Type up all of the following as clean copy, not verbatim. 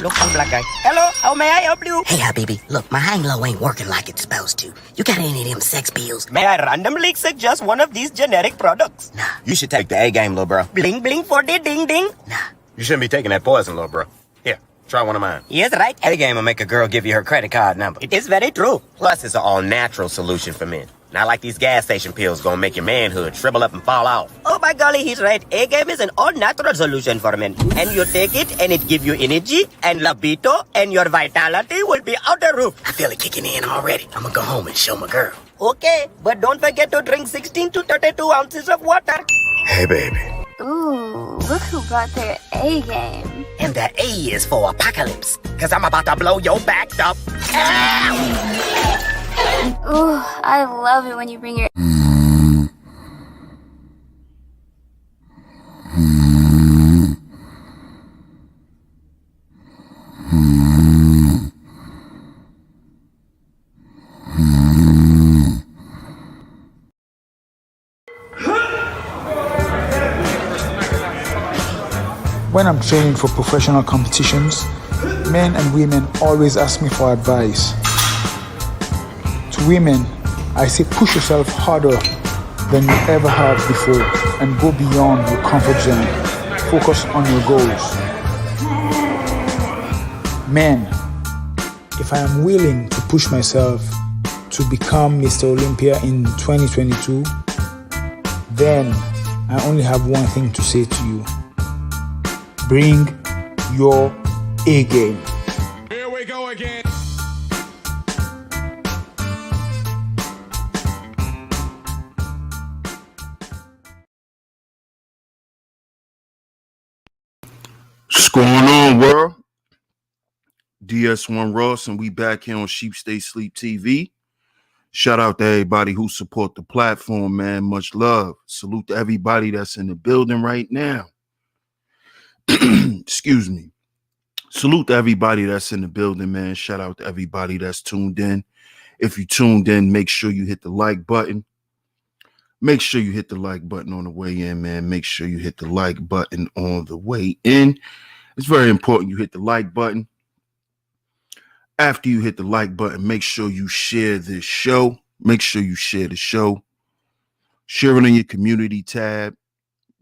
look cool, black guy. Hello, how may I help you? Hey, Habibi, look, my hang low ain't working like it's supposed to. You got any of them sex pills? May I randomly suggest one of these generic products? Nah. You should take the A game, little bro. Bling bling for the ding ding. Nah. You shouldn't be taking that poison, little bro. Here, try one of mine. Yes, right. A game will make a girl give you her credit card number. It is very true. Plus, it's an all-natural solution for men. Not like these gas station pills gonna make your manhood shrivel up and fall off. Oh my golly, he's right. A-game is an all-natural solution for men. And you take it and it give you energy and libido and your vitality will be out the roof. I feel it kicking in already. I'm gonna go home and show my girl. Okay, but don't forget to drink 16 to 32 ounces of water. Hey, baby. Ooh, look who brought their A game. And that A is for apocalypse, cause I'm about to blow your back up. Ow! Ooh, I love it when you bring your... When I'm training for professional competitions, men and women always ask me for advice. To women, I say push yourself harder than you ever have before and go beyond your comfort zone. Focus on your goals. Men, if I am willing to push myself to become Mr. Olympia in 2022, then I only have one thing to say to you. Bring your A game. Here we go again. What's going on, world? DS1 Ross, and we back here on Sheep Stay Sleep TV. Shout out to everybody who support the platform, man. Much love. Salute to everybody that's in the building right now. Excuse me. Salute to everybody that's in the building, man. Shout out to everybody that's tuned in. If you tuned in, make sure you hit the like button. Make sure you hit the like button on the way in, man. Make sure you hit the like button on the way in. It's very important you hit the like button. After you hit the like button, make sure you share this show. Make sure you share the show. Share it on your community tab,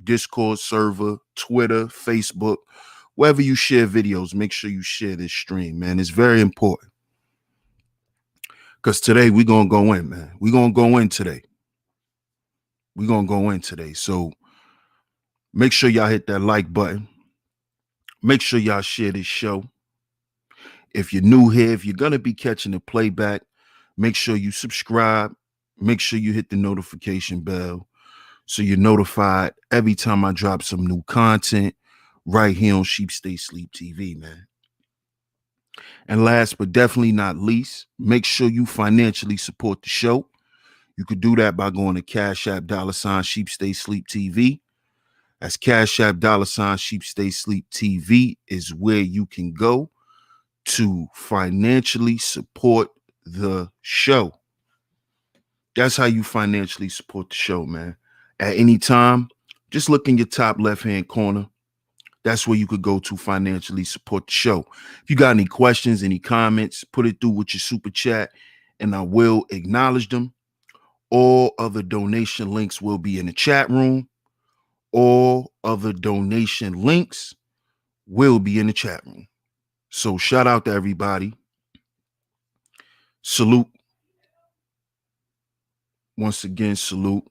Discord server, Twitter, Facebook, wherever you share videos, make sure you share this stream, man. It's very important. Because today we're going to go in, man. We're going to go in today. We're going to go in today. So make sure y'all hit that like button. Make sure y'all share this show. If you're new here, if you're going to be catching the playback, make sure you subscribe. Make sure you hit the notification bell so you're notified every time I drop some new content right here on Sheep Stay Sleep TV, man. And last but definitely not least, make sure you financially support the show. You could do that by going to CashApp $Sheep Stay Sleep TV. That's CashApp $Sheep Stay Sleep TV is where you can go to financially support the show. That's how you financially support the show, man. At any time, just look in your top left-hand corner. That's where you could go to financially support the show. If you got any questions, any comments, put it through with your super chat, and I will acknowledge them. All other donation links will be in the chat room. All other donation links will be in the chat room. So shout out to everybody. Salute. Once again, salute.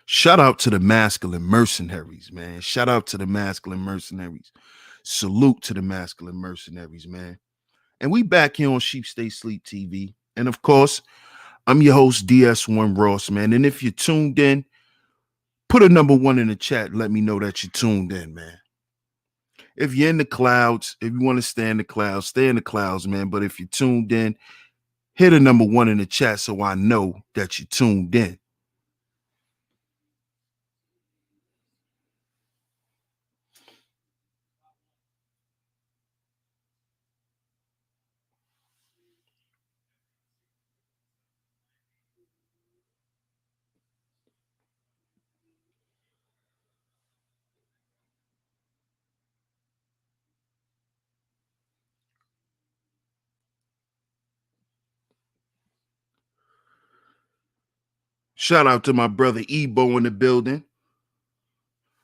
Shout out to the masculine mercenaries, man. Shout out to the masculine mercenaries. Salute to the masculine mercenaries, man. And we back here on Sheep Stay Sleep TV. And of course, I'm your host, DS1 Ross, man. And if you're tuned in, put a number 1 in the chat. Let me know that you're tuned in, man. If you're in the clouds, if you want to stay in the clouds, man. But if you're tuned in, hit a number 1 in the chat so I know that you're tuned in. Shout out to my brother Ebo in the building.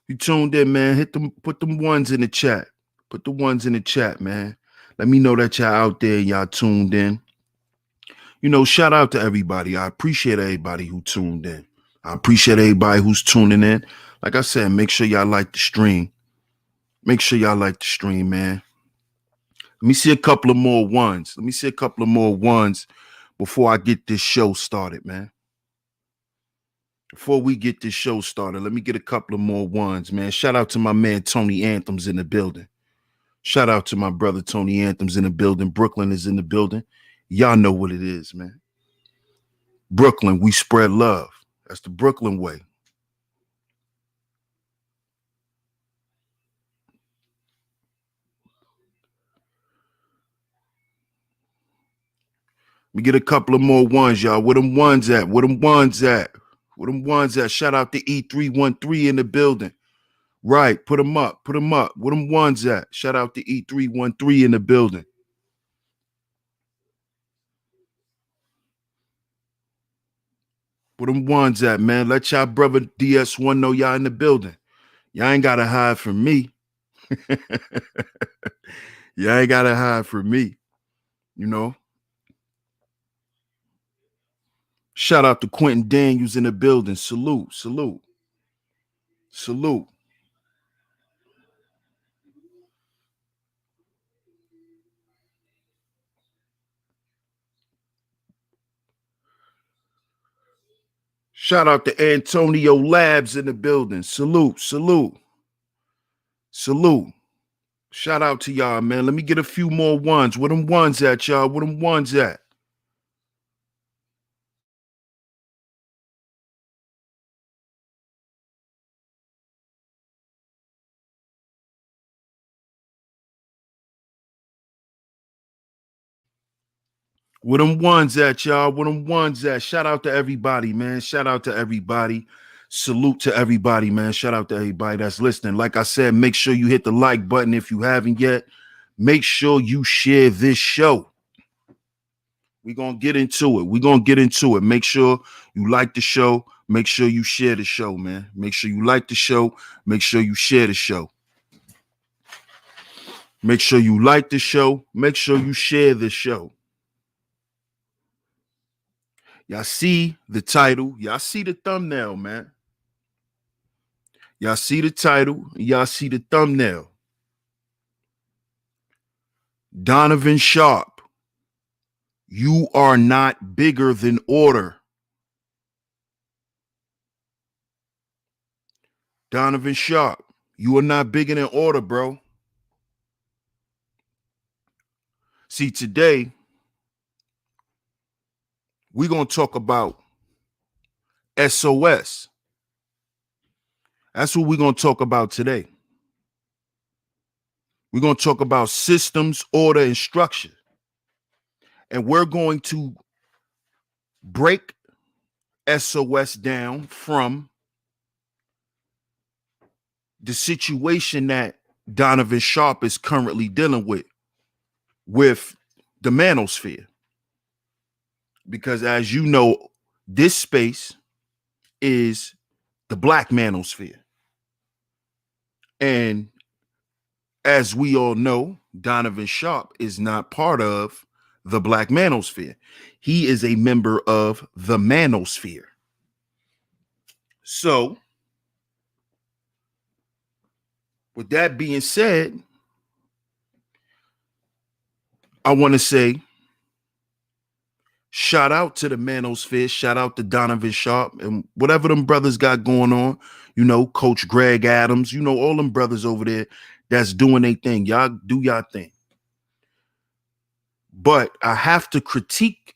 You tuned in, man. Put them ones in the chat. Put the ones in the chat, man. Let me know that y'all out there, y'all tuned in. You know, shout out to everybody. I appreciate everybody who tuned in. I appreciate everybody who's tuning in. Like I said, make sure y'all like the stream. Make sure y'all like the stream, man. Let me see a couple of more ones. Let me see a couple of more ones before I get this show started, man. Before we get this show started, let me get a couple of more ones, man. Shout out to my man Tony Anthems in the building. Shout out to my brother Tony Anthems in the building. Brooklyn is in the building. Y'all know what it is, man. Brooklyn, we spread love. That's the Brooklyn way. Let me get a couple of more ones, y'all. Where them ones at? Where them ones at? Where them ones at? Shout out to E313 in the building. Right, put them up. Put them up. Where them ones at? Shout out to E313 in the building. Where them ones at, man? Let y'all brother DS1 know y'all in the building. Y'all ain't got to hide from me. Y'all ain't got to hide from me. You know? Shout out to Quentin Daniels in the building. Salute, salute, salute. Shout out to Antonio Labs in the building. Salute, salute, salute. Shout out to y'all, man. Let me get a few more ones. Where them ones at, y'all? Where them ones at? Where them ones at, y'all? Where them ones at? Shout out to everybody, man. Shout out to everybody. Salute to everybody, man. Shout out to everybody that's listening. Like I said, make sure you hit the like button if you haven't yet. Make sure you share this show. We're going to get into it. We're going to get into it. Make sure you like the show. Make sure you share the show, man. Make sure you like the show. Make sure you share the show. Make sure you like the show. Make sure you share the show. Y'all see the title. Y'all see the thumbnail, man. Y'all see the title. Y'all see the thumbnail. Donovan Sharpe, you are not bigger than order. Donovan Sharpe, you are not bigger than order, bro. See, today, we're going to talk about SOS. That's what we're going to talk about today. We're going to talk about systems, order, and structure. And we're going to break SOS down from the situation that Donovan Sharpe is currently dealing with the manosphere. Because as you know, this space is the black manosphere. And as we all know, Donovan Sharpe is not part of the black manosphere. He is a member of the manosphere. So, with that being said, I want to say shout out to the manosphere, shout out to Donovan Sharpe and whatever them brothers got going on. You know, Coach Greg Adams, you know, all them brothers over there that's doing their thing. Y'all do y'all thing. But I have to critique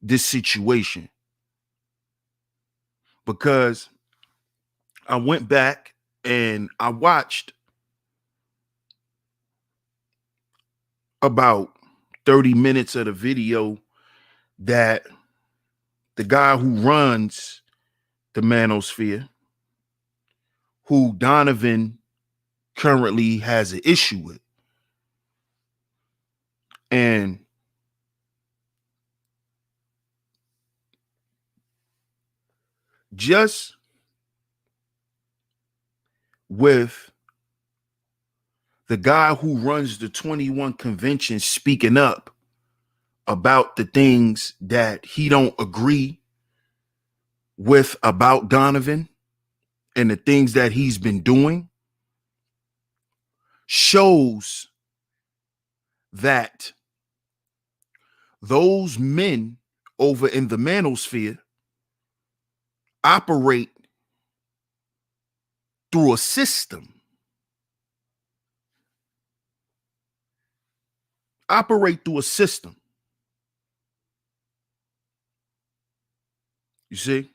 this situation because I went back and I watched about 30 minutes of the video that the guy who runs the manosphere, who Donovan currently has an issue with. And just with the guy who runs the 21 convention speaking up about the things that he don't agree with about Donovan and the things that he's been doing shows that those men over in the manosphere operate through a system. Operate through a system. You see?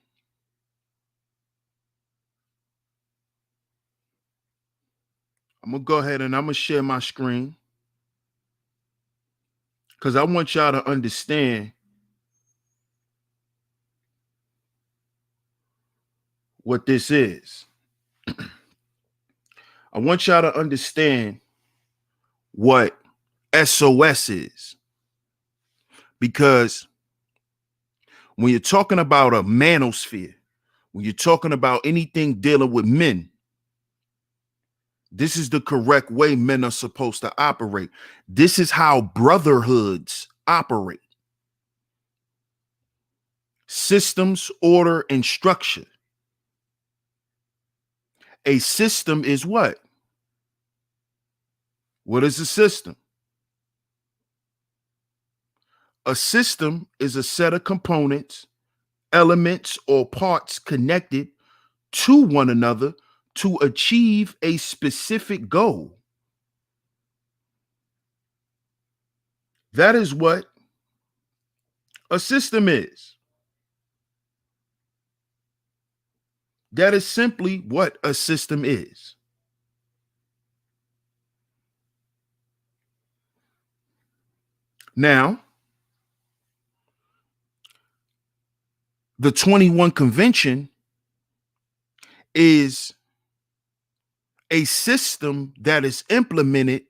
I'm going to go ahead and I'm going to share my screen because I want y'all to understand what this is. I want y'all to understand what SOS is. Because when you're talking about a manosphere, when you're talking about anything dealing with men, this is the correct way men are supposed to operate. This is how brotherhoods operate. Systems, order, and structure. A system is what? What is a system? A system is a set of components, elements, or parts connected to one another to achieve a specific goal. That is what a system is. That is simply what a system is. Now, the 21 convention is a system that is implemented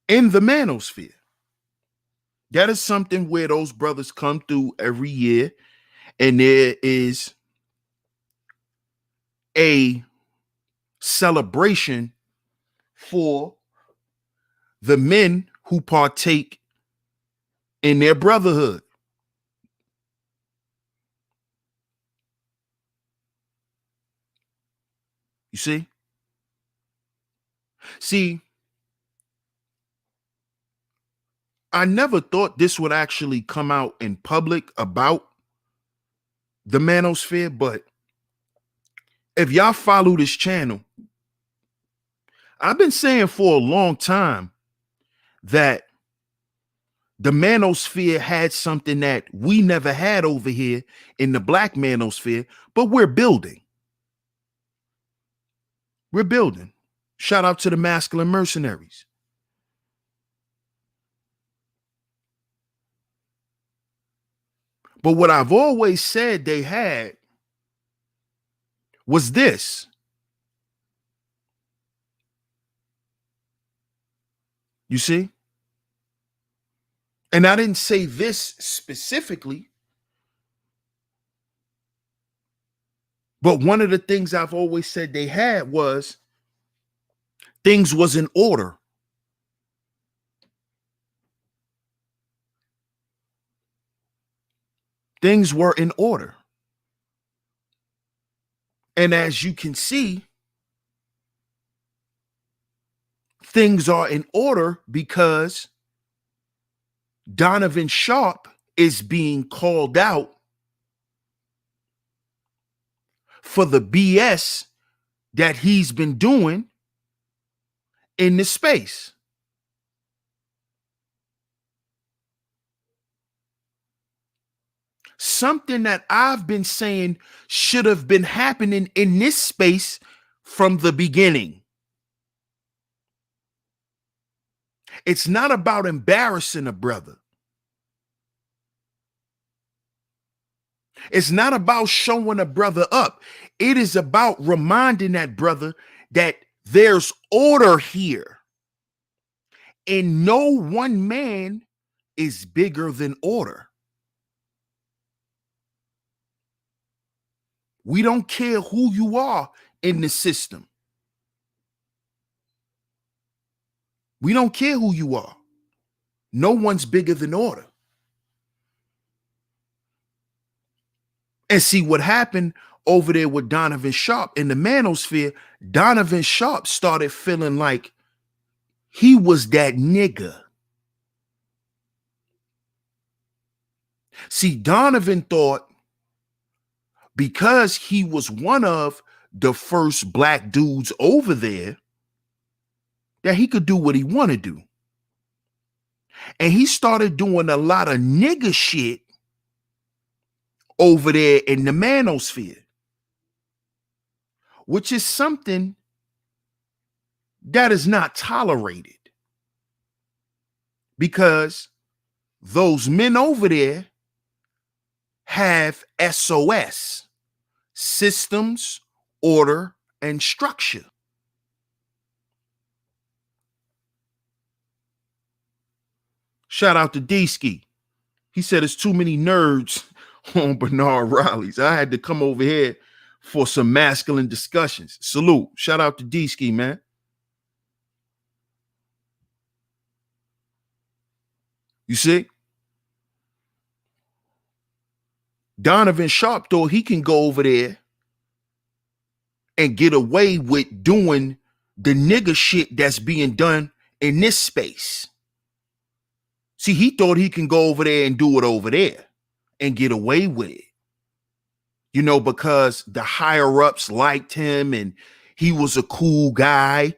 in the manosphere. That is something where those brothers come through every year, and there is a celebration for the men who partake in their brotherhood. You see? See, I never thought this would actually come out in public about the manosphere, but if y'all follow this channel, I've been saying for a long time that the manosphere had something that we never had over here in the black manosphere, but we're building. We're building. Shout out to the masculine mercenaries. But what I've always said they had was this. You see? And I didn't say this specifically, but one of the things I've always said they had was things was in order. Things were in order. And as you can see, things are in order because Donovan Sharpe is being called out for the BS that he's been doing in this space. Something that I've been saying should have been happening in this space from the beginning. It's not about embarrassing a brother. It's not about showing a brother up. It is about reminding that brother that there's order here. And no one man is bigger than order. We don't care who you are in the system. We don't care who you are. No one's bigger than order. And see what happened over there with Donovan Sharpe in the manosphere. Donovan Sharpe started feeling like he was that nigga. See, Donovan thought because he was one of the first black dudes over there that he could do what he wanted to do. And he started doing a lot of nigga shit over there in the manosphere, which is something that is not tolerated because those men over there have SOS, systems, order, and structure. Shout out to D-Ski. He said there's too many nerds on Bernard Riley's. I had to come over here for some masculine discussions. Salute. Shout out to D-Ski, man. You see? Donovan Sharpe thought he can go over there and get away with doing the nigga shit that's being done in this space. See, he thought he can go over there and do it over there and get away with it. You know, because the higher ups liked him and he was a cool guy.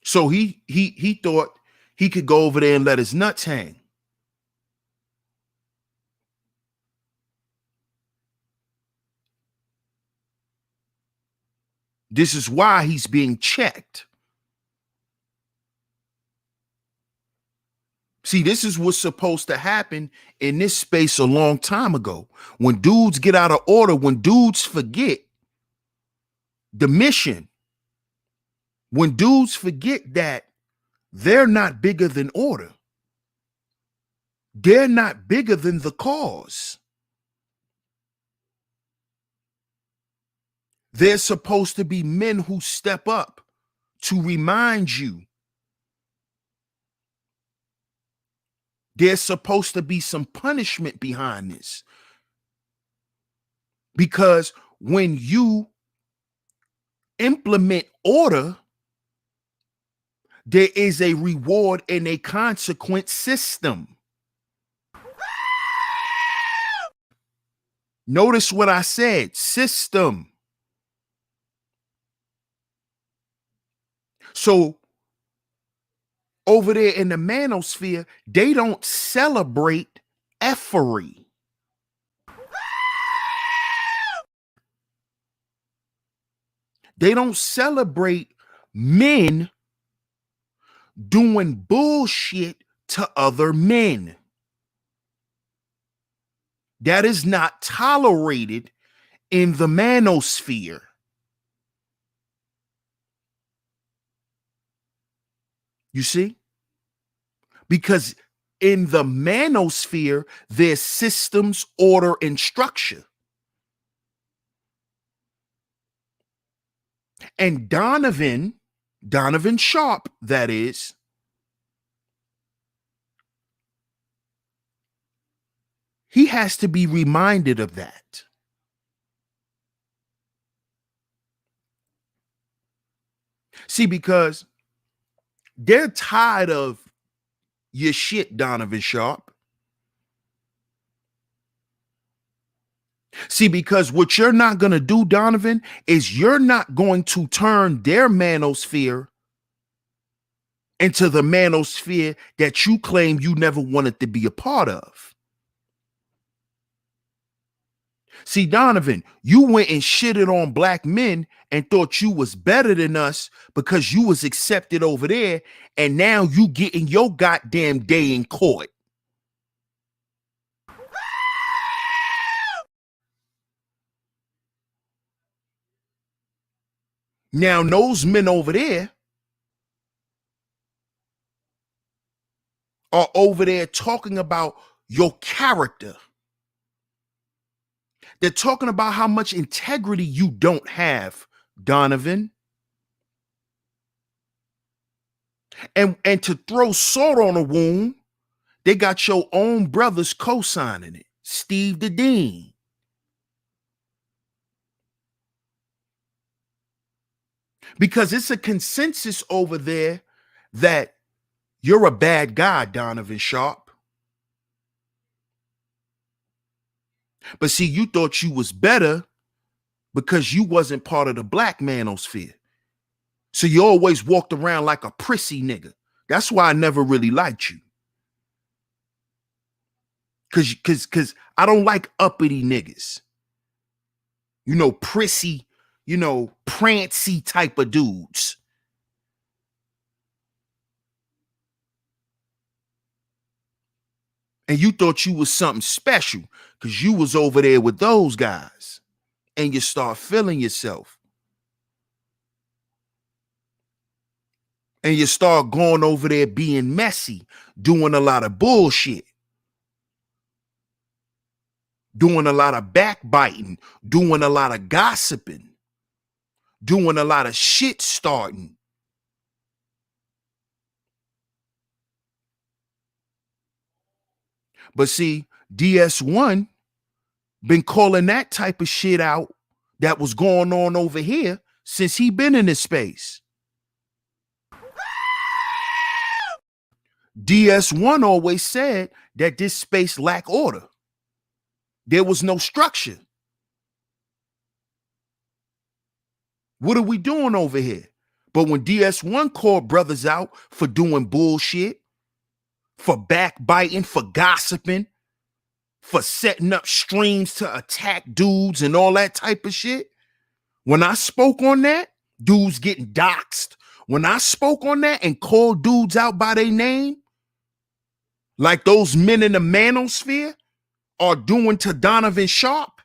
So he thought he could go over there and let his nuts hang. This is why he's being checked. See, this is what's supposed to happen in this space a long time ago. When dudes get out of order, when dudes forget the mission, when dudes forget that they're not bigger than order, they're not bigger than the cause. There's supposed to be men who step up to remind you. There's supposed to be some punishment behind this. Because when you implement order, there is a reward and a consequence system. Notice what I said, system. So over there in the manosphere, they don't celebrate effery. They don't celebrate men doing bullshit to other men. That is not tolerated in the manosphere. You see? Because in the manosphere, there's systems, order, and structure. And Donovan Sharpe, that is, he has to be reminded of that. See, because they're tired of your shit, Donovan Sharpe. See, because what you're not going to do, Donovan, is you're not going to turn their manosphere into the manosphere that you claim you never wanted to be a part of. See, Donovan, you went and shitted on black men and thought you was better than us because you was accepted over there, and now you getting your goddamn day in court. Now, those men over there are over there talking about your character. They're talking about how much integrity you don't have, Donovan. And to throw salt on a wound, they got your own brothers co-signing it. Steve the Dean. Because it's a consensus over there that you're a bad guy, Donovan Sharpe. But see, you thought you was better because you wasn't part of the black manosphere. So you always walked around like a prissy nigga. That's why I never really liked you. Cause I don't like uppity niggas. You know, prissy, you know, prancy type of dudes. And you thought you was something special because you was over there with those guys. And you start feeling yourself. And you start going over there being messy, doing a lot of bullshit. Doing a lot of backbiting, doing a lot of gossiping, doing a lot of shit starting. But see, DS1 been calling that type of shit out that was going on over here since he been in this space. DS1 always said that this space lacked order. There was no structure. What are we doing over here? But when DS1 called brothers out for doing bullshit, for backbiting, for gossiping, for setting up streams to attack dudes and all that type of shit, when I spoke on that, dudes getting doxxed. When I spoke on that and called dudes out by their name, like those men in the manosphere are doing to Donovan Sharpe,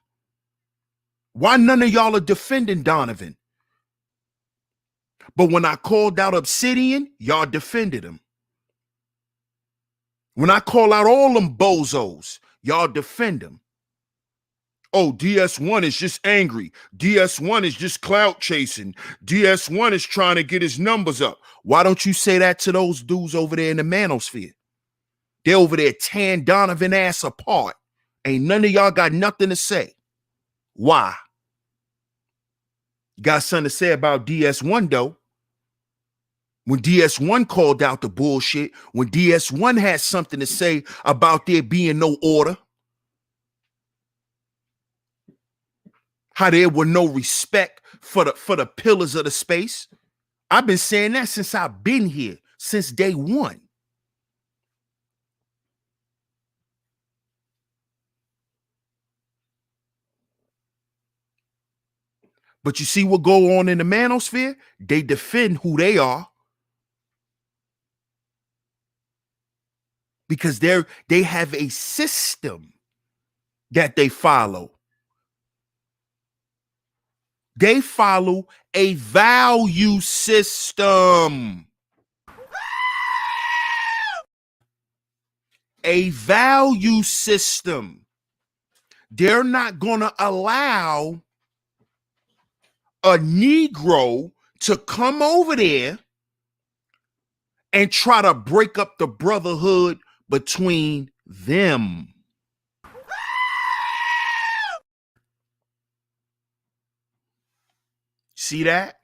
why none of y'all are defending Donovan? But when I called out Obsidian, y'all defended him. When I call out all them bozos, y'all defend him. Oh, DS1 is just angry. DS1 is just clout chasing. DS1 is trying to get his numbers up. Why don't you say that to those dudes over there in the manosphere? They're over there tearing Donovan ass apart. Ain't none of y'all got nothing to say. Why? You got something to say about DS1 though. When DS1 called out the bullshit, when DS1 had something to say about there being no order, how there were no respect for the pillars of the space. I've been saying that since I've been here, since day one. But you see what go on in the manosphere? They defend who they are. Because they have a system that they follow. They follow a value system. A value system. They're not going to allow a Negro to come over there and try to break up the brotherhood between them. See that?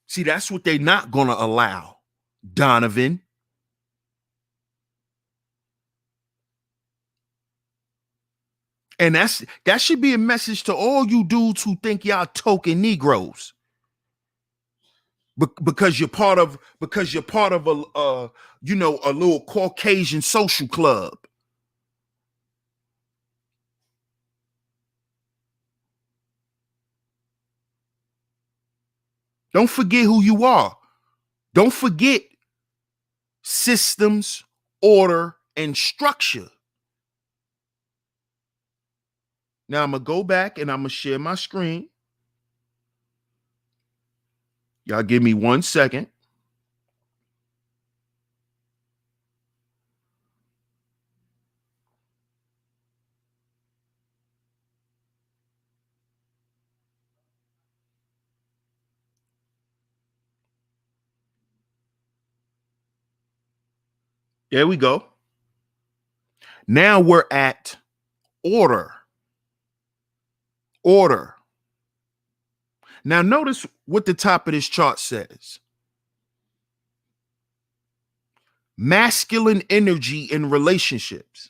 See, that's what they're not going to allow, Donovan. And that should be a message to all you dudes who think y'all token Negroes. Because you're part of a a little Caucasian social club. Don't forget who you are. Don't forget systems, order, and structure. Now I'm gonna go back and I'm gonna share my screen. Y'all give me 1 second. There we go. Now we're at order. Order. Now notice what the top of this chart says. Masculine energy in relationships.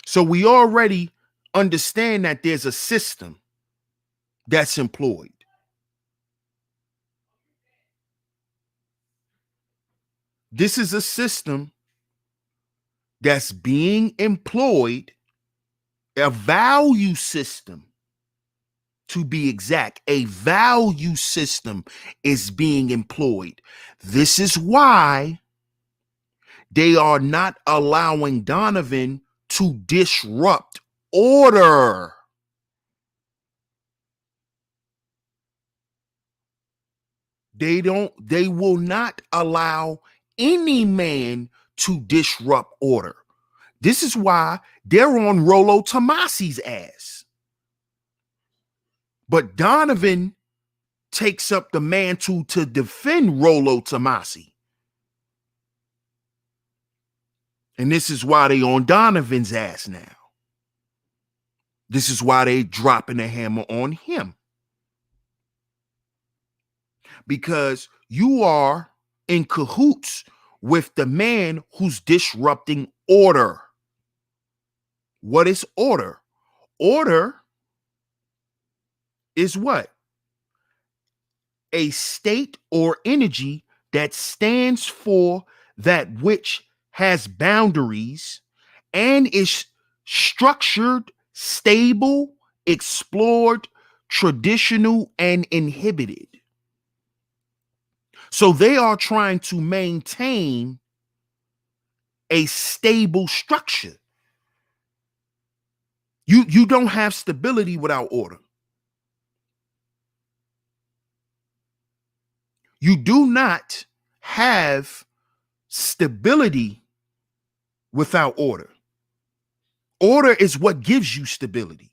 So we already understand that there's a system that's employed. This is a system that's being employed, a value system to be exact. A value system is being employed. This is why they are not allowing Donovan to disrupt order. They will not allow any man to disrupt order. This is why they're on Rollo Tomasi's ass. But Donovan takes up the mantle to defend Rollo Tomasi. And this is why they on Donovan's ass now. This is why they dropping the hammer on him. Because you are in cahoots with the man who's disrupting order. What is order? Order is what? A state or energy that stands for that which has boundaries and is structured, stable, explored, traditional, and inhibited. So they are trying to maintain a stable structure. You don't have stability without order. You do not have stability without order. Order is what gives you stability.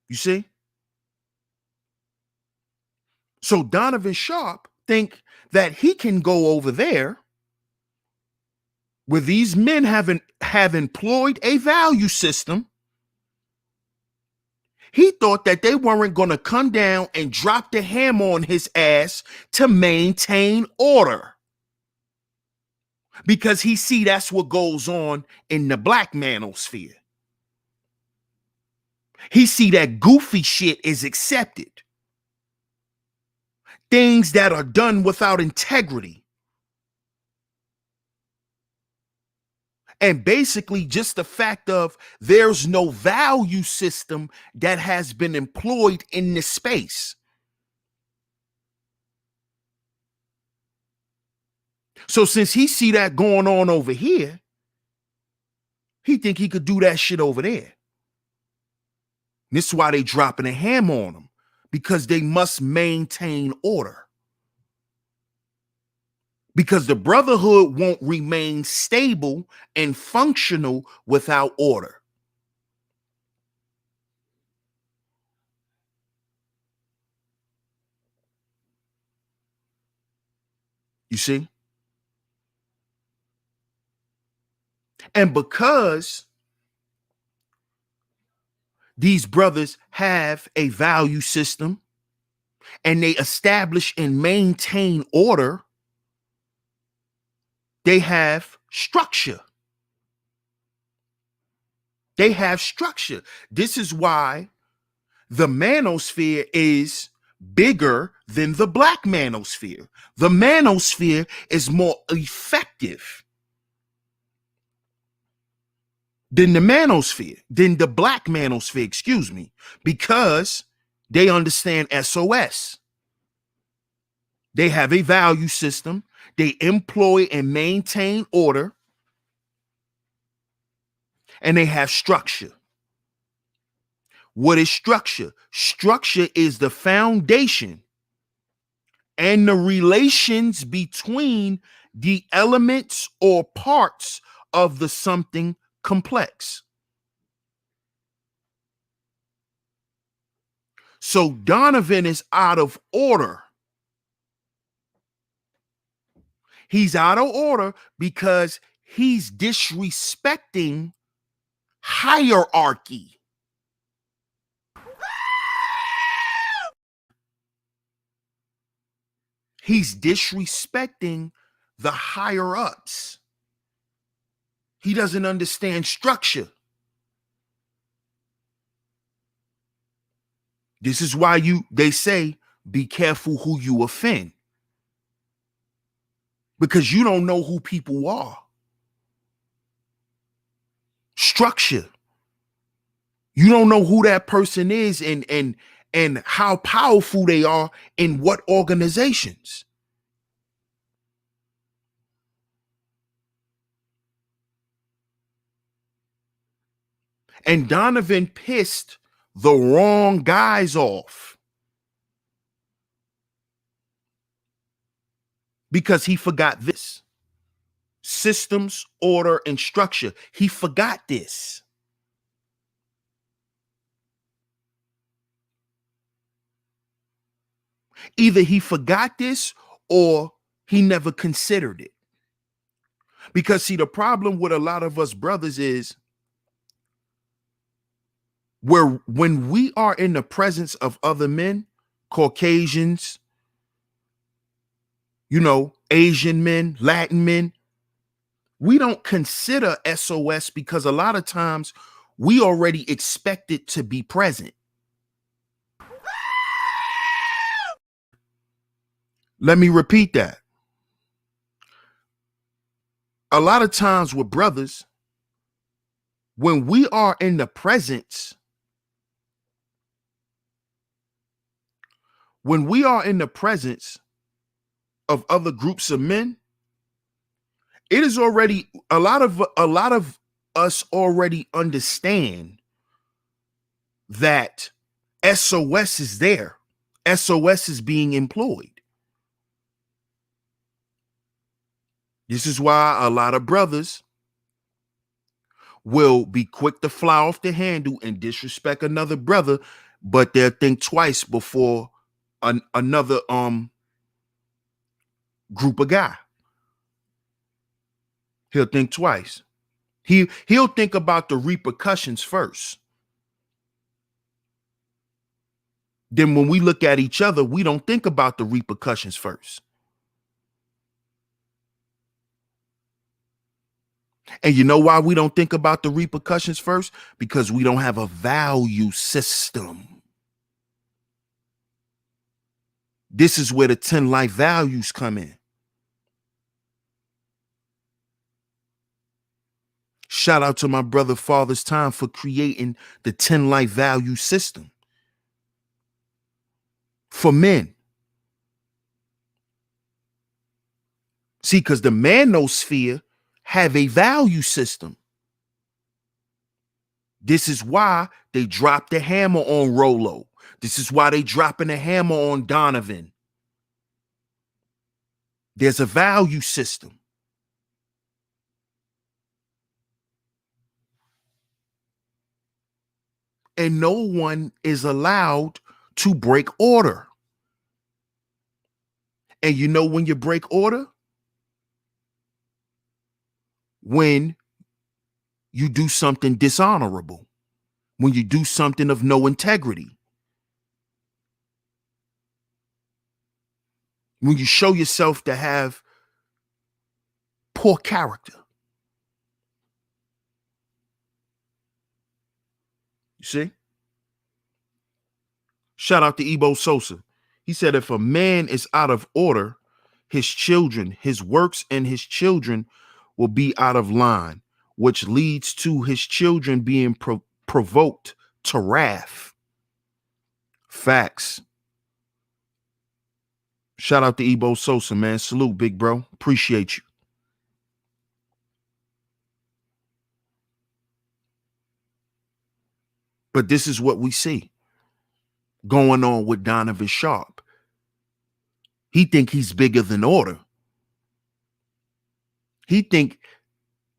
You see? So Donovan Sharpe think that he can go over there where these men have employed a value system. He thought that they weren't going to come down and drop the hammer on his ass to maintain order. Because he see that's what goes on in the black manosphere. He see that goofy shit is accepted. Things that are done without integrity. And basically just the fact of there's no value system that has been employed in this space. So since he see that going on over here, he think he could do that shit over there. This is why they dropping a hammer on him, because they must maintain order. Because the brotherhood won't remain stable and functional without order. You see? And because these brothers have a value system and they establish and maintain order, they have structure. They have structure. This is why the manosphere is bigger than the black manosphere. The manosphere is more effective than the black manosphere, excuse me, because they understand SOS. They have a value system. They employ and maintain order. And they have structure. What is structure? Structure is the foundation and the relations between the elements or parts of the something complex. So Donovan is out of order. He's out of order because he's disrespecting hierarchy. He's disrespecting the higher ups. He doesn't understand structure. This is why they say be careful who you offend. Because you don't know who people are. Structure. You don't know who that person is and how powerful they are in what organizations. And Donovan pissed the wrong guys off because he forgot this. Systems, order, and structure. He forgot this. Either he forgot this or he never considered it. Because see, the problem with a lot of us brothers is when we are in the presence of other men, Caucasians, Asian men, Latin men, we don't consider SOS because a lot of times we already expect it to be present. Let me repeat that. A lot of times with brothers, when we are in the presence, of other groups of men, it is already a lot of us already understand that SOS is there. SOS is being employed. This is why a lot of brothers will be quick to fly off the handle and disrespect another brother, but they'll think twice before another group of guy. He'll think twice. He'll think about the repercussions first. Then when we look at each other, we don't think about the repercussions first. And you know why we don't think about the repercussions first? Because we don't have a value system. This is where the 10 life values come in. Shout out to my brother Father's Time for creating the 10 life value system for men. See, because the manosphere have a value system. This is why they dropped the hammer on Rolo. This is why they dropping the hammer on Donovan. There's a value system. And no one is allowed to break order. And you know when you break order? When you do something dishonorable. When you do something of no integrity. When you show yourself to have poor character. You see? Shout out to Ebo Sosa. He said, if a man is out of order, his children, his works and his children will be out of line, which leads to his children being provoked to wrath. Facts. Shout out to Ebo Sosa, man. Salute, big bro. Appreciate you. But this is what we see going on with Donovan Sharpe. He think he's bigger than order. He think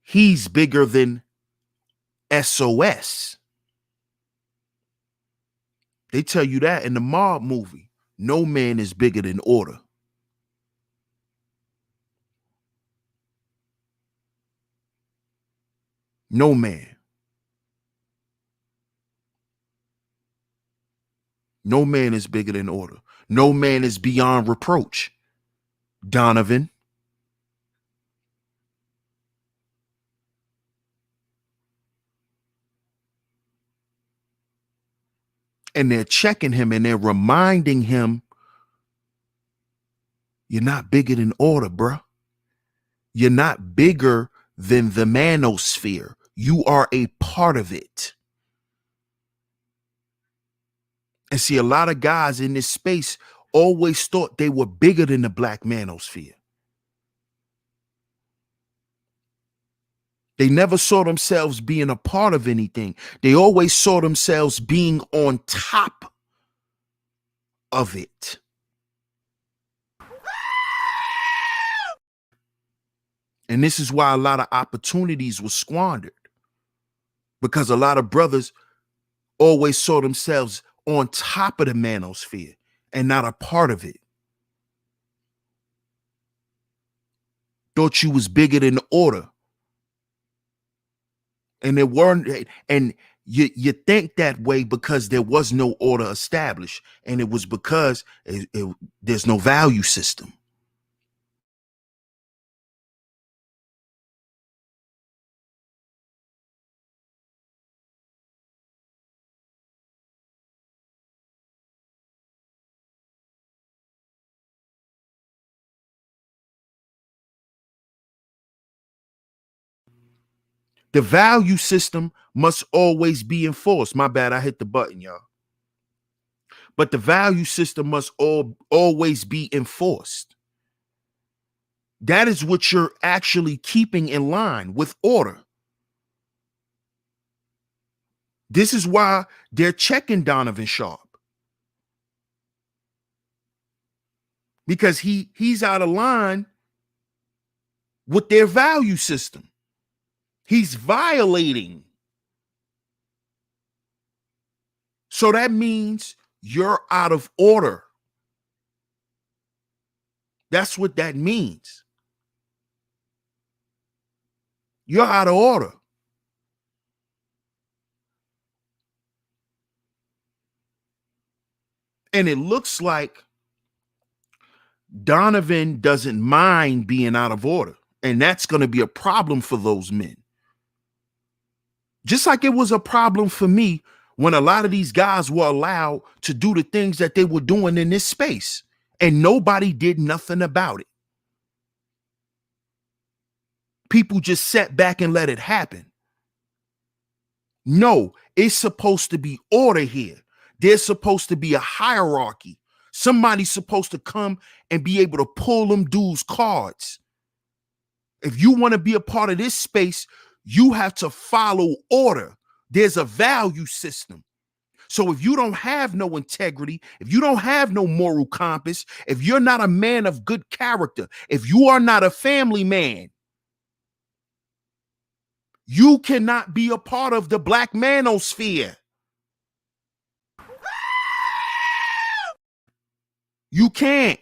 he's bigger than SOS. They tell you that in the Mob movie. No man is bigger than order. No man. No man is bigger than order. No man is beyond reproach. Donovan. And they're checking him and they're reminding him, you're not bigger than order, bruh. You're not bigger than the manosphere. You are a part of it. And see, a lot of guys in this space always thought they were bigger than the black manosphere. They never saw themselves being a part of anything. They always saw themselves being on top of it. And this is why a lot of opportunities were squandered, because a lot of brothers always saw themselves on top of the manosphere and not a part of it. Thought you was bigger than the order. And there weren't, and you think that way because there was no order established, and it was because there's no value system. The value system must always be enforced. My bad, I hit the button, y'all. But the value system must always be enforced. That is what you're actually keeping in line with order. This is why they're checking Donovan Sharpe. Because he's out of line with their value system. He's violating. So that means you're out of order. That's what that means. You're out of order. And it looks like Donovan doesn't mind being out of order. And that's going to be a problem for those men. Just like it was a problem for me when a lot of these guys were allowed to do the things that they were doing in this space, and nobody did nothing about it. People just sat back and let it happen. No, it's supposed to be order here. There's supposed to be a hierarchy. Somebody's supposed to come and be able to pull them dudes' cards. If you want to be a part of this space, you have to follow order. There's a value system. So if you don't have no integrity, if you don't have no moral compass, if you're not a man of good character, if you are not a family man, you cannot be a part of the black manosphere. You can't.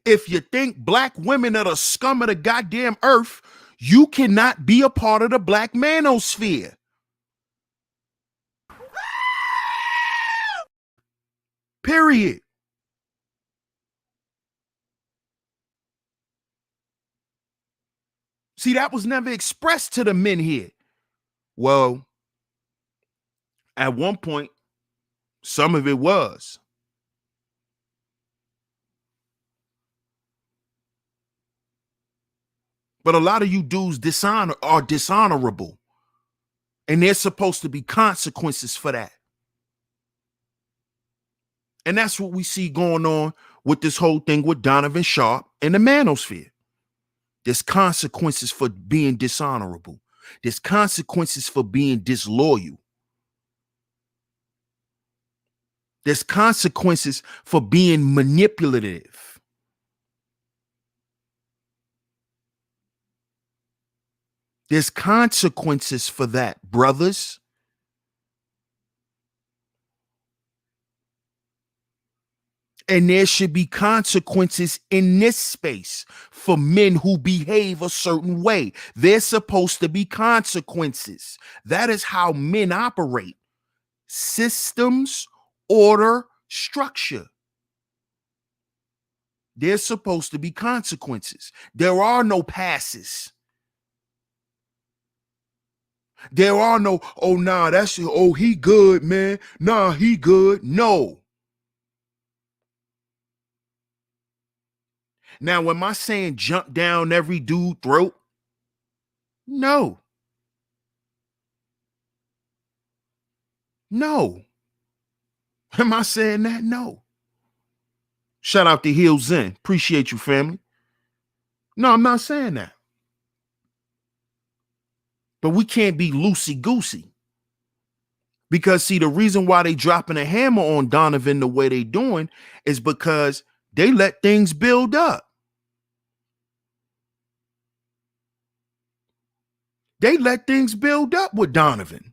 If you think black women are the scum of the goddamn earth, you cannot be a part of the black manosphere. Period. See, that was never expressed to the men here. Well, at one point, some of it was. But a lot of you dudes are dishonorable. And there's supposed to be consequences for that. And that's what we see going on with this whole thing with Donovan Sharpe and the manosphere. There's consequences for being dishonorable. There's consequences for being disloyal. There's consequences for being manipulative. There's consequences for that, brothers. And there should be consequences in this space for men who behave a certain way. There's supposed to be consequences. That is how men operate. Systems, order, structure. There's supposed to be consequences. There are no passes. There are no, oh, nah, he good, man. Nah, he good. No. Now, am I saying jump down every dude's throat? No. No. Am I saying that? No. Shout out to Hill Zen. Appreciate you, family. No, I'm not saying that. But we can't be loosey-goosey. Because, see, the reason why they dropping a hammer on Donovan the way they doing is because they let things build up. They let things build up with Donovan.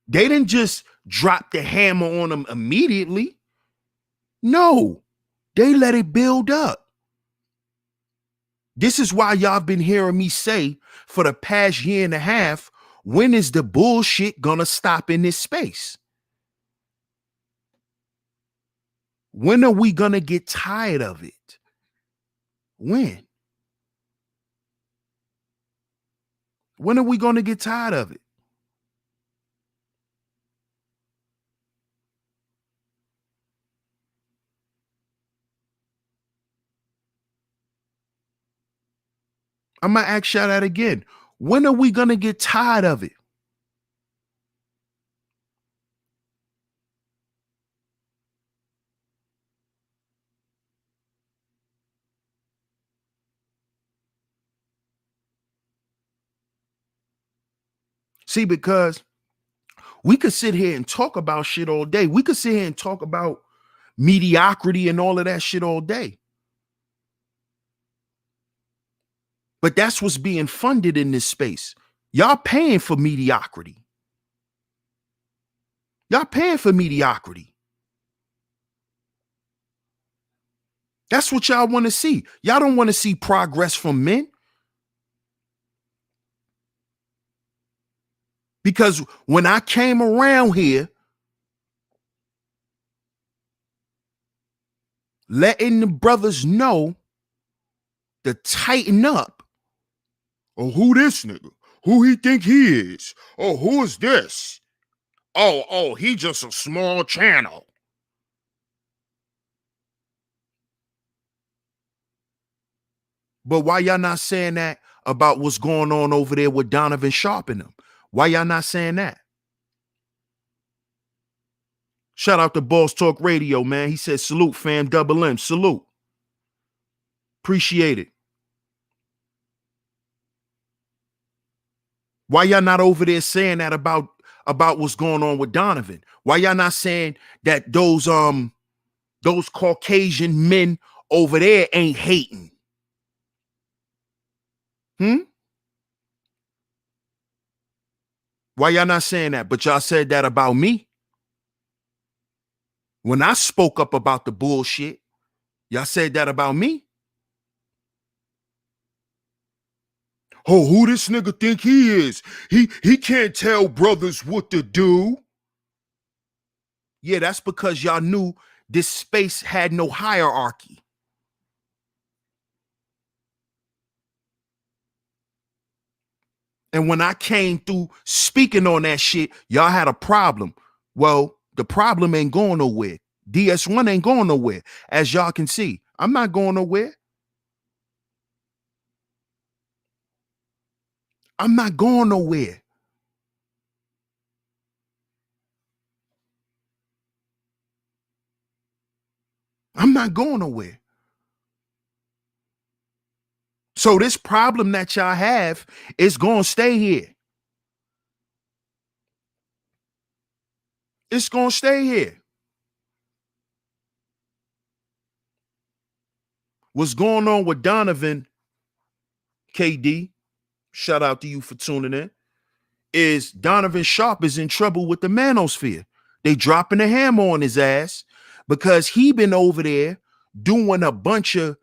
They didn't just drop the hammer on him immediately. No, they let it build up. This is why y'all been hearing me say for the past year and a half, when is the bullshit gonna stop in this space? When are we gonna get tired of it? When? When are we gonna get tired of it? I'm gonna ask y'all that again. When are we gonna get tired of it? See, because we could sit here and talk about shit all day. We could sit here and talk about mediocrity and all of that shit all day. But that's what's being funded in this space. Y'all paying for mediocrity. Y'all paying for mediocrity. That's what y'all want to see. Y'all don't want to see progress from men. Because when I came around here, letting the brothers know to tighten up. Oh, who this nigga? Who he think he is? Oh, who is this? Oh, he just a small channel. But why y'all not saying that about what's going on over there with Donovan Sharpe and them? Why y'all not saying that? Shout out to Boss Talk Radio, man. He said, salute, fam, double M, salute. Appreciate it. Why y'all not over there saying that about what's going on with Donovan? Why y'all not saying that those Caucasian men over there ain't hating? Why y'all not saying that? But y'all said that about me. When I spoke up about the bullshit, y'all said that about me. Oh, who this nigga think he is? He can't tell brothers what to do. Yeah, that's because y'all knew this space had no hierarchy. And when I came through speaking on that shit, y'all had a problem. Well, the problem ain't going nowhere. DS1 ain't going nowhere. As y'all can see, I'm not going nowhere. I'm not going nowhere. I'm not going nowhere. So this problem that y'all have is going to stay here. It's going to stay here. What's going on with Donovan KD, shout out to you for tuning in, is Donovan Sharpe is in trouble with the manosphere. They dropping the hammer on his ass because he been over there doing a bunch of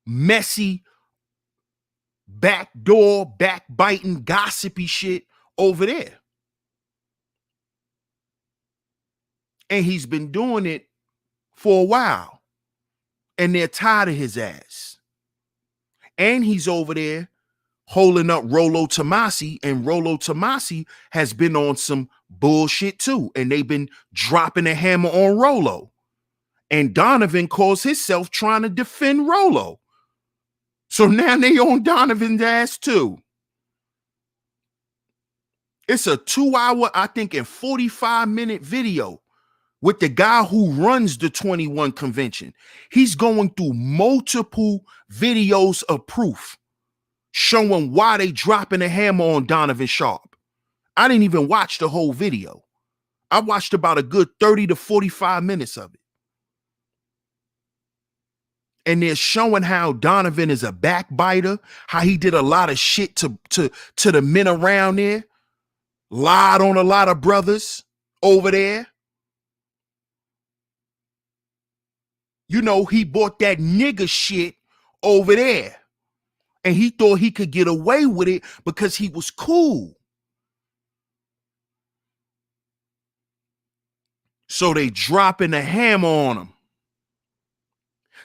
messy backdoor backbiting gossipy shit over there. And he's been doing it for a while. And they're tired of his ass. And he's over there holding up Rollo Tomasi, and Rollo Tomasi has been on some bullshit too. And they've been dropping a hammer on Rollo. And Donovan calls himself trying to defend Rollo. So now they on Donovan's ass too. It's a 2-hour, I think, and 45-minute video with the guy who runs the 21 convention. He's going through multiple videos of proof showing why they dropping a hammer on Donovan Sharpe. I didn't even watch the whole video. I watched about a good 30 to 45 minutes of it. And they're showing how Donovan is a backbiter, how he did a lot of shit to the men around there, lied on a lot of brothers over there. You know, he bought that nigga shit over there. And he thought he could get away with it because he was cool. So they dropping the hammer on him.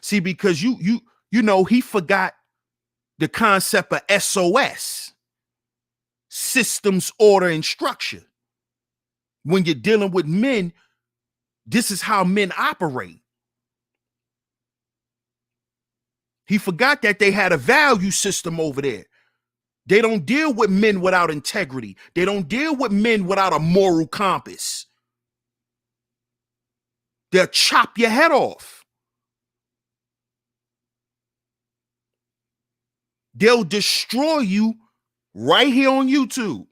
See, because you know, he forgot the concept of SOS, systems, order, and structure. When you're dealing with men, this is how men operate. He forgot that they had a value system over there. They don't deal with men without integrity. They don't deal with men without a moral compass. They'll chop your head off. They'll destroy you right here on YouTube.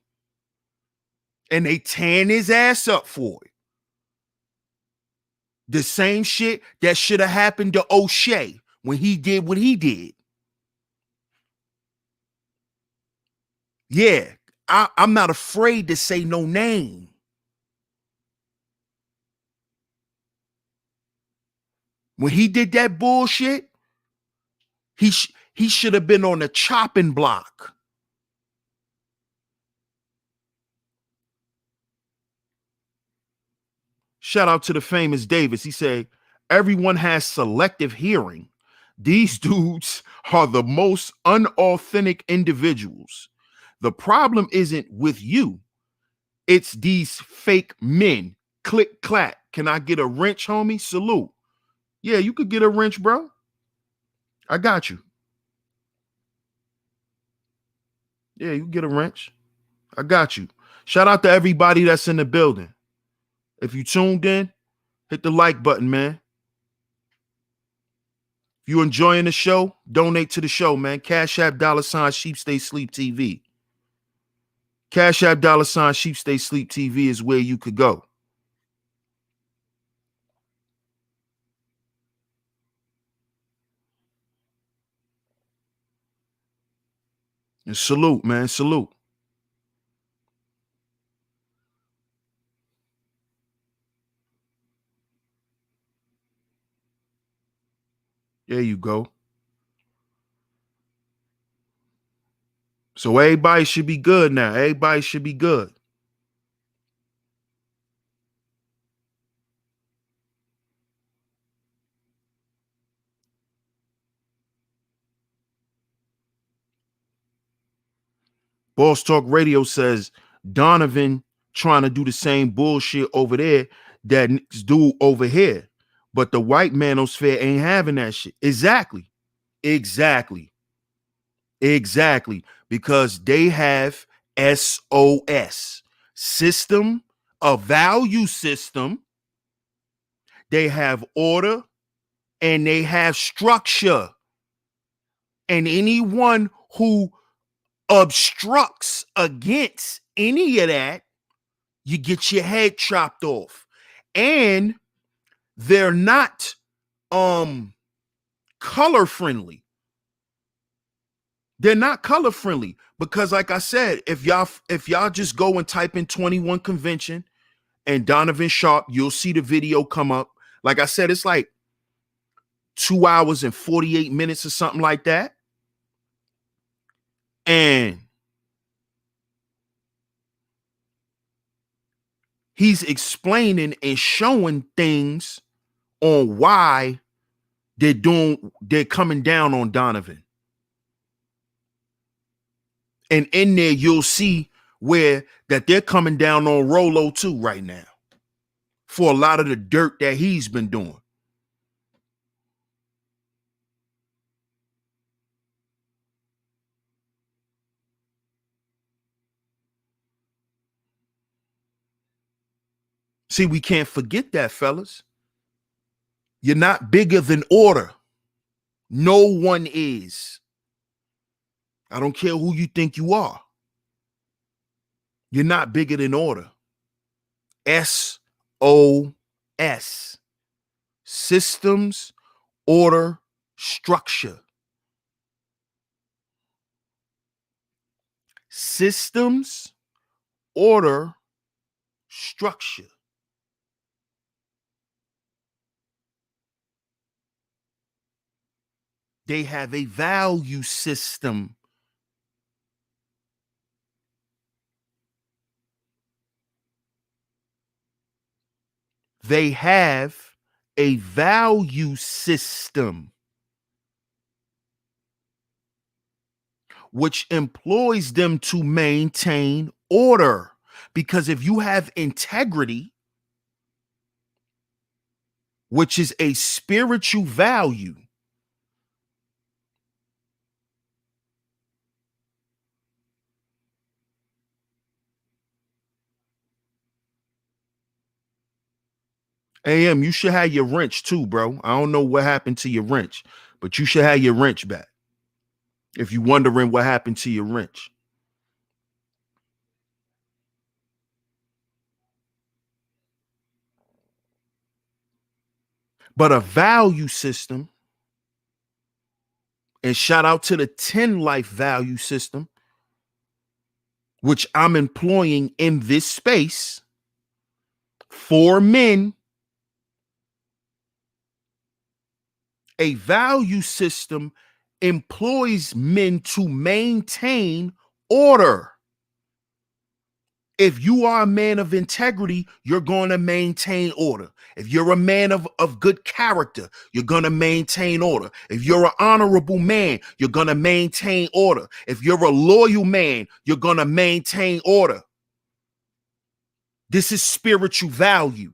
And they tan his ass up for it. The same shit that should have happened to O'Shea when he did what he did. Yeah, I'm not afraid to say no name. When he did that bullshit, he should have been on the chopping block. Shout out to the famous Davis. He said, everyone has selective hearing. These dudes are the most unauthentic individuals. The problem isn't with you. It's these fake men. Click, clack. Can I get a wrench, homie? Salute. Yeah, you could get a wrench, bro. I got you. Yeah, you get a wrench. I got you. Shout out to everybody that's in the building. If you tuned in, hit the like button, man. If you enjoying the show, donate to the show, man. CashApp $SheepStaySleepTV. CashApp $SheepStaySleepTV is where you could go. And salute, man. Salute. There you go. So everybody should be good now. Everybody should be good. Boss Talk Radio says Donovan trying to do the same bullshit over there that niggas do over here. But the white manosphere ain't having that shit. Exactly. Because they have SOS, system, a value system. They have order and they have structure. And anyone who obstructs against any of that, you get your head chopped off. And they're not color friendly. They're not color friendly because, like I said, if y'all just go and type in 21 Convention and Donovan Sharpe, you'll see the video come up. Like I said, it's like 2 hours and 48 minutes or something like that. And he's explaining and showing things on why they're coming down on Donovan. And in there, you'll see where that they're coming down on Rolo too right now for a lot of the dirt that he's been doing. See, we can't forget that, fellas. You're not bigger than order. No one is. I don't care who you think you are. You're not bigger than order. SOS. Systems, order, structure. Systems, order, structure. They have a value system. They have a value system which employs them to maintain order. Because if you have integrity, which is a spiritual value, AM, you should have your wrench too, bro. I don't know what happened to your wrench, but you should have your wrench back. If you're wondering what happened to your wrench. But a value system, and shout out to the 10 life value system, which I'm employing in this space for men. A value system employs men to maintain order. If you are a man of integrity, you're going to maintain order. If you're a man of good character, you're going to maintain order. If you're an honorable man, you're going to maintain order. If you're a loyal man, you're going to maintain order. This is spiritual value.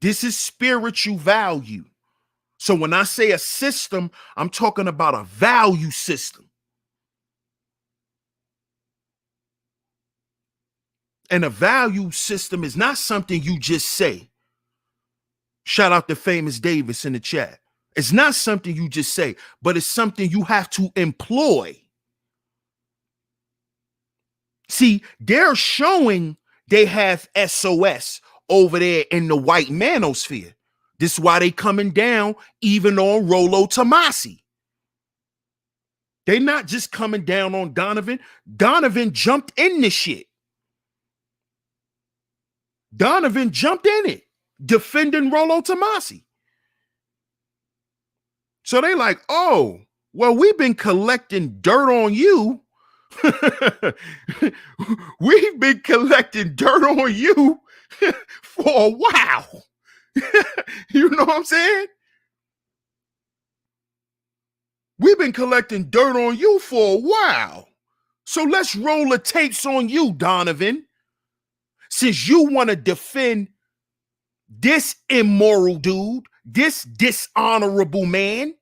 This is spiritual value. So when I say a system, I'm talking about a value system. And a value system is not something you just say. Shout out to Famous Davis in the chat. It's not something you just say, but it's something you have to employ. See, they're showing they have SOS over there in the white manosphere. This is why they coming down even on Rolo Tomasi. They're not just coming down on Donovan. Donovan jumped in this shit. Donovan jumped in it, defending Rolo Tomasi. So they like, oh, well, we've been collecting dirt on you. We've been collecting dirt on you for a while. You know what I'm saying? We've been collecting dirt on you for a while. So let's roll the tapes on you, Donovan. Since you want to defend this immoral dude, this dishonorable man.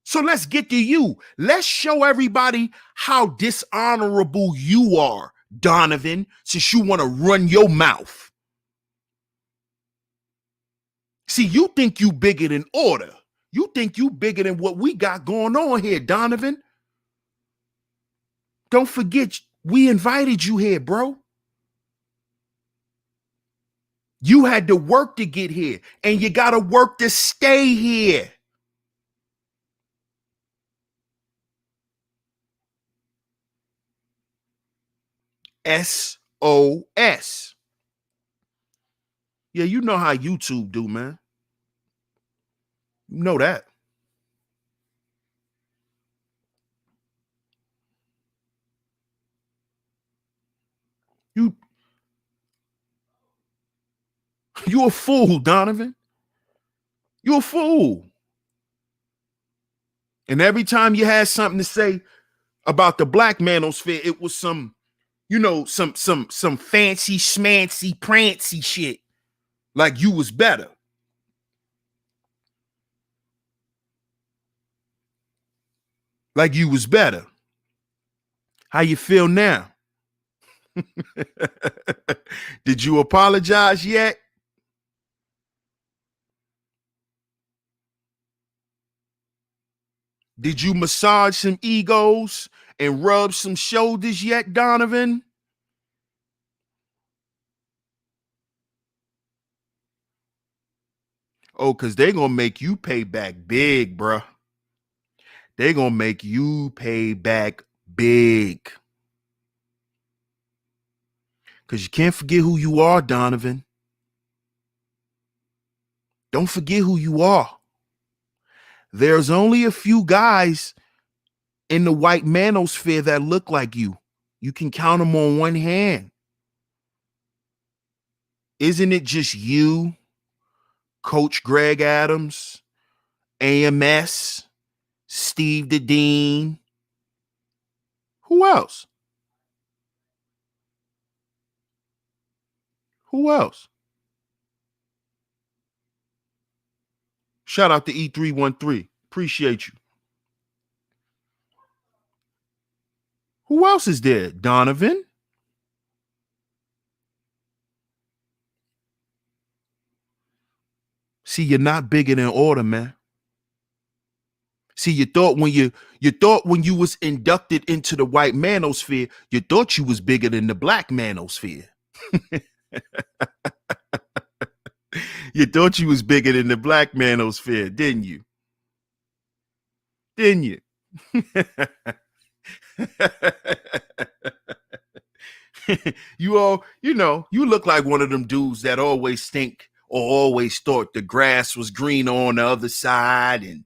So let's get to you. Let's show everybody how dishonorable you are, Donovan, since you want to run your mouth. See, you think you bigger than order. You think you bigger than what we got going on here, Donovan. Don't forget, we invited you here, bro. You had to work to get here, and you got to work to stay here. SOS. Yeah, you know how YouTube do, man. You know that. You a fool, Donovan. You a fool. And every time you had something to say about the black manosphere, it was some, some fancy schmancy prancy shit. Like you was better. Like you was better. How you feel now? Did you apologize yet? Did you massage some egos and rub some shoulders yet, Donovan? Oh, because they're going to make you pay back big, bruh. They're going to make you pay back big. Because you can't forget who you are, Donovan. Don't forget who you are. There's only a few guys in the white manosphere that look like you. You can count them on one hand. Isn't it just you, Coach Greg Adams, AMS, Steve the Dean? Who else? Who else? Shout out to E313. Appreciate you. Who else is there? Donovan? See, you're not bigger than order, man. See, you thought when you was inducted into the white manosphere, you thought you was bigger than the black manosphere. You thought you was bigger than the black manosphere, didn't you? Didn't you? You look like one of them dudes that always think or always thought the grass was greener on the other side, and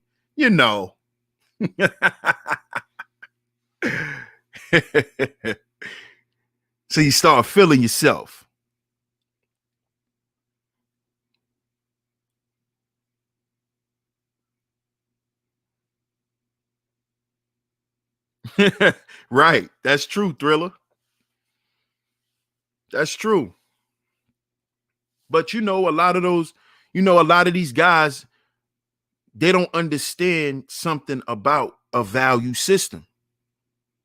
so you start feeling yourself. Right. That's true, Thriller. That's true. But a lot of these guys, they don't understand something about a value system.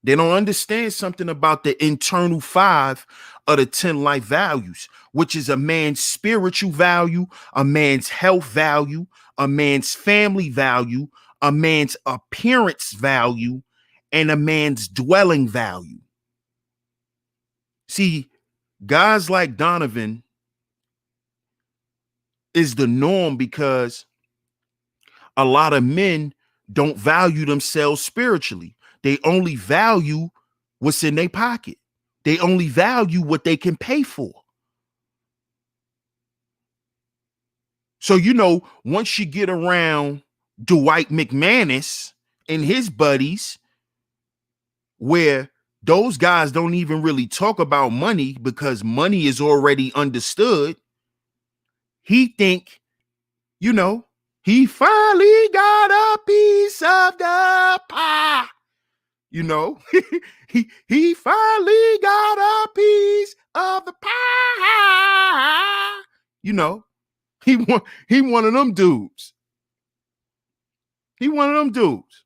They don't understand something about the internal 5 of the 10 life values, which is a man's spiritual value, a man's health value, a man's family value, a man's appearance value, and a man's dwelling value. See, guys like Donovan is the norm because a lot of men don't value themselves spiritually. They only value what's in their pocket. They only value what they can pay for. So, once you get around Dwight McManus and his buddies, where those guys don't even really talk about money because money is already understood, he think, he finally got a piece of the pie. He finally got a piece of the pie. He one of them dudes. He one of them dudes.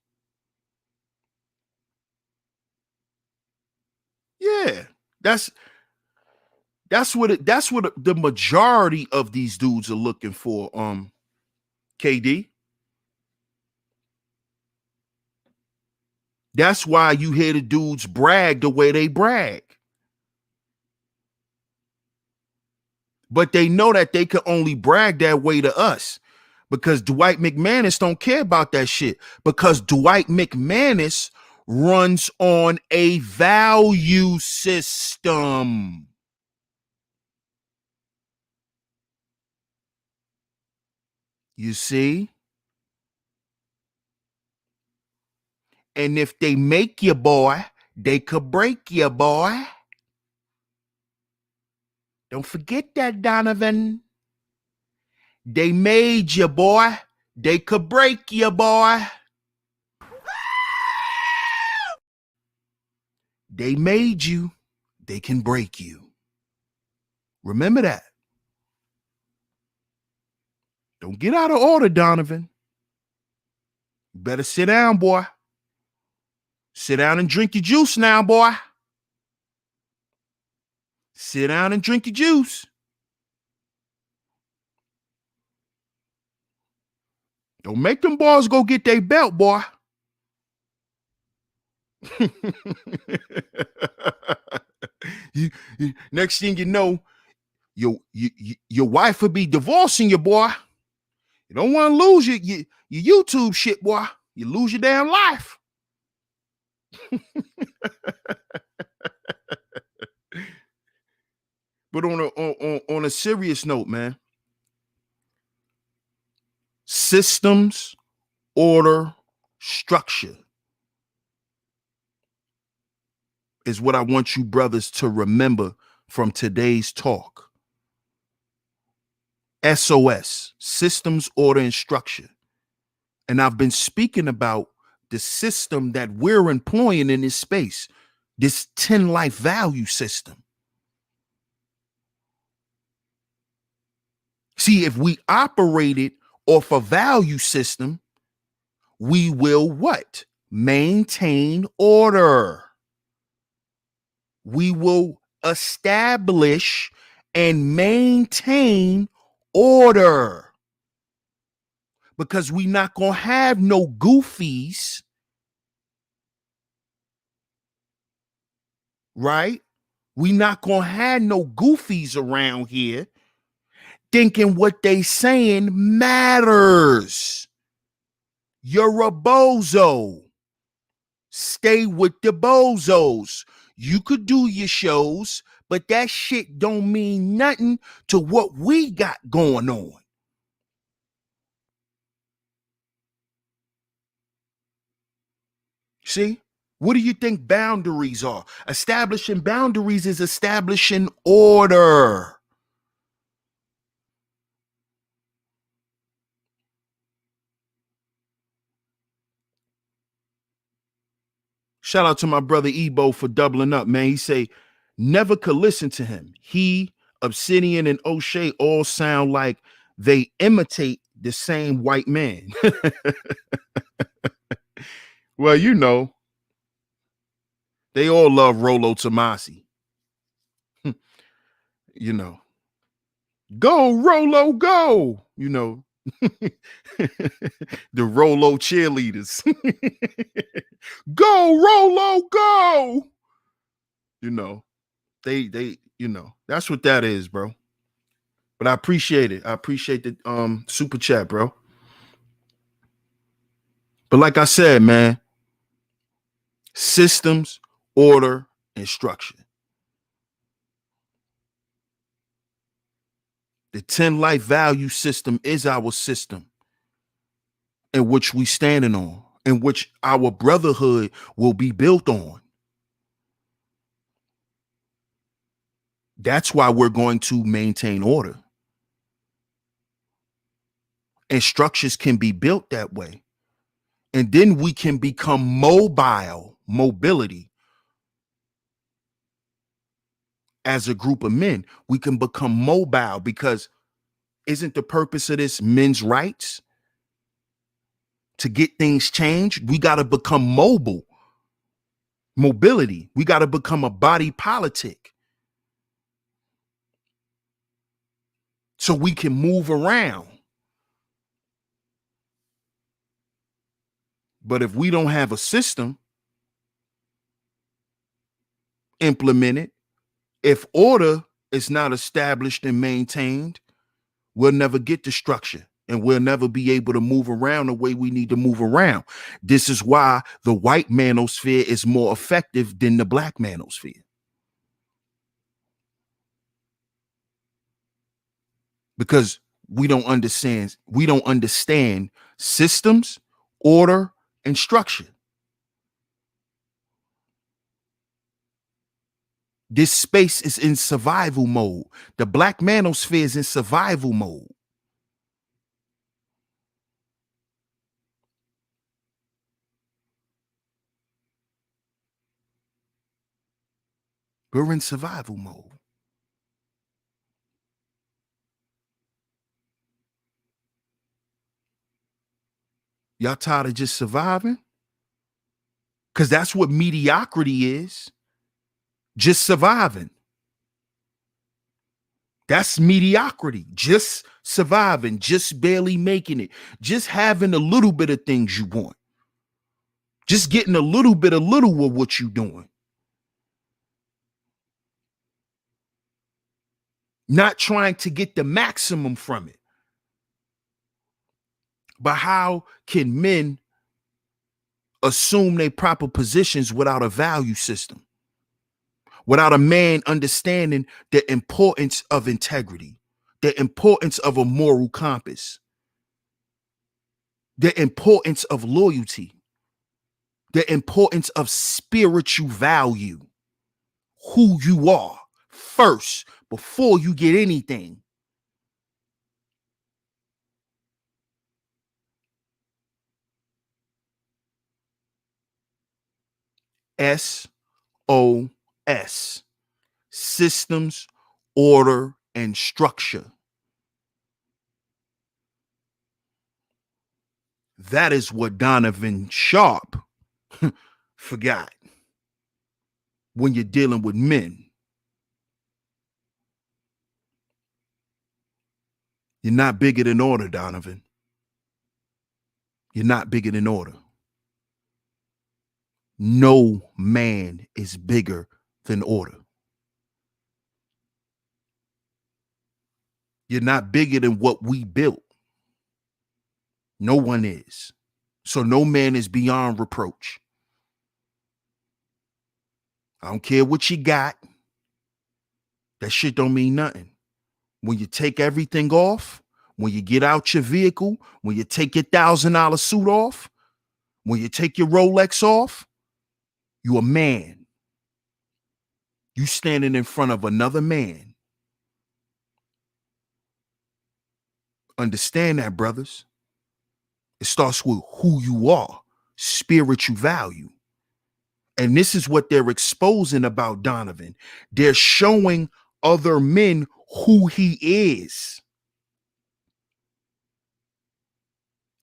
Yeah, that's what the majority of these dudes are looking for. KD. That's why you hear the dudes brag the way they brag. But they know that they can only brag that way to us because Dwight McManus don't care about that shit, because Dwight McManus runs on a value system. You see? And if they make you, boy, they could break you, boy. Don't forget that, Donovan. They made you, boy. They could break you, boy. They made you. They can break you. Remember that. Don't get out of order, Donovan. You better sit down, boy. Sit down and drink your juice now, boy. Sit down and drink your juice. Don't make them boys go get their belt, boy. Next thing you know, your wife will be divorcing you, boy. You don't want to lose your YouTube shit, boy. You lose your damn life. But on a serious note, man, systems, order, structure is what I want you brothers to remember from today's talk. SOS, systems, order, and structure. And I've been speaking about the system that we're employing in this space, this 10 life value system. See, if we operated off a value system, we will what? Maintain order. We will establish and maintain order. Because we not going to have no goofies, right? We not going to have no goofies around here thinking what they saying matters. You're a bozo. Stay with the bozos. You could do your shows, but that shit don't mean nothing to what we got going on. See? What do you think boundaries are? Establishing boundaries is establishing order. Shout out to my brother Ebo for doubling up, man. He say, never could listen to him. He, Obsidian, and O'Shea all sound like they imitate the same white man. Well, you know, they all love Rolo Tomasi. You know, go Rolo, go. You know, the Rolo cheerleaders. Go Rolo, go. You know, they, you know, that's what that is, bro. But I appreciate it. I appreciate the super chat, bro. But like I said, man, systems, order, and structure. The 10 life value system is our system in which we standing on, in which our brotherhood will be built on. That's why we're going to maintain order. And structures can be built that way. And then we can become mobility. As a group of men, we can become mobile, because isn't the purpose of this men's rights? To get things changed, we got to become mobile. Mobility. We got to become a body politic. So we can move around. But if we don't have a system implemented, if order is not established and maintained, we'll never get the structure and we'll never be able to move around the way we need to move around. This is why the white manosphere is more effective than the black manosphere. Because we don't understand systems, order, and structure. This space is in survival mode. The black manosphere is in survival mode. We're in survival mode. Y'all tired of just surviving? Because that's what mediocrity is. Just surviving. That's mediocrity. Just surviving, just barely making it, just having a little bit of things you want, just getting a little bit of what you're doing. Not trying to get the maximum from it. But how can men assume their proper positions without a value system? Without a man understanding the importance of integrity, the importance of a moral compass, the importance of loyalty, the importance of spiritual value, who you are first before you get anything. SOS. Systems, order, and structure. That is what Donovan Sharpe forgot when you're dealing with men. You're not bigger than order, Donovan. You're not bigger than order. No man is bigger than order. You're not bigger than what we built. No one is. So no man is beyond reproach. I don't care what you got. That shit don't mean nothing. When you take everything off, when you get out your vehicle, when you take your $1,000 suit off, when you take your Rolex off, you a man. You standing in front of another man. Understand that, brothers. It starts with who you are, spiritual value. And this is what they're exposing about Donovan. They're showing other men who he is.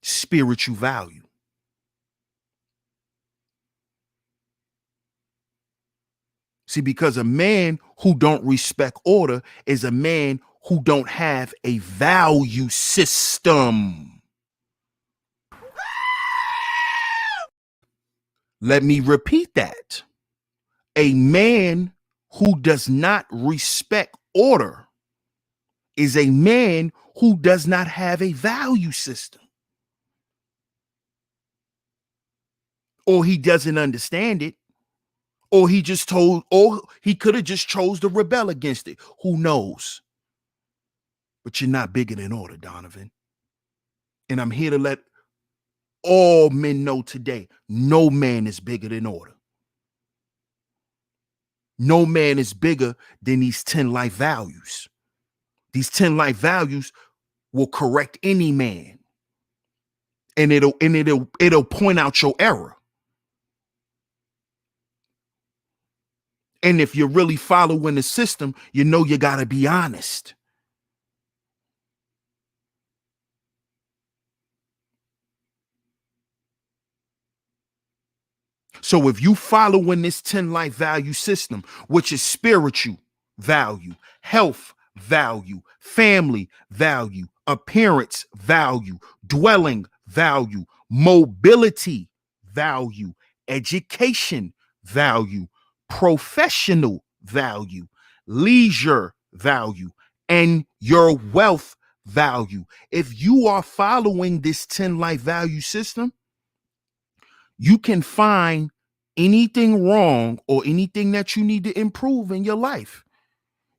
Spiritual value. See, because a man who don't respect order is a man who don't have a value system. Let me repeat that. A man who does not respect order is a man who does not have a value system. Or he doesn't understand it. Or he could have just chose to rebel against it. Who knows? But you're not bigger than order, Donovan. And I'm here to let all men know today, no man is bigger than order. No man is bigger than these 10 life values. These 10 life values will correct any man. And it'll point out your error. And if you're really following the system, you know you got to be honest. So if you following this 10 life value system, which is spiritual value, health value, family value, appearance value, dwelling value, mobility value, education value, professional value, leisure value and your wealth value. If you are following this 10 life value system, you can find anything wrong or anything that you need to improve in your life.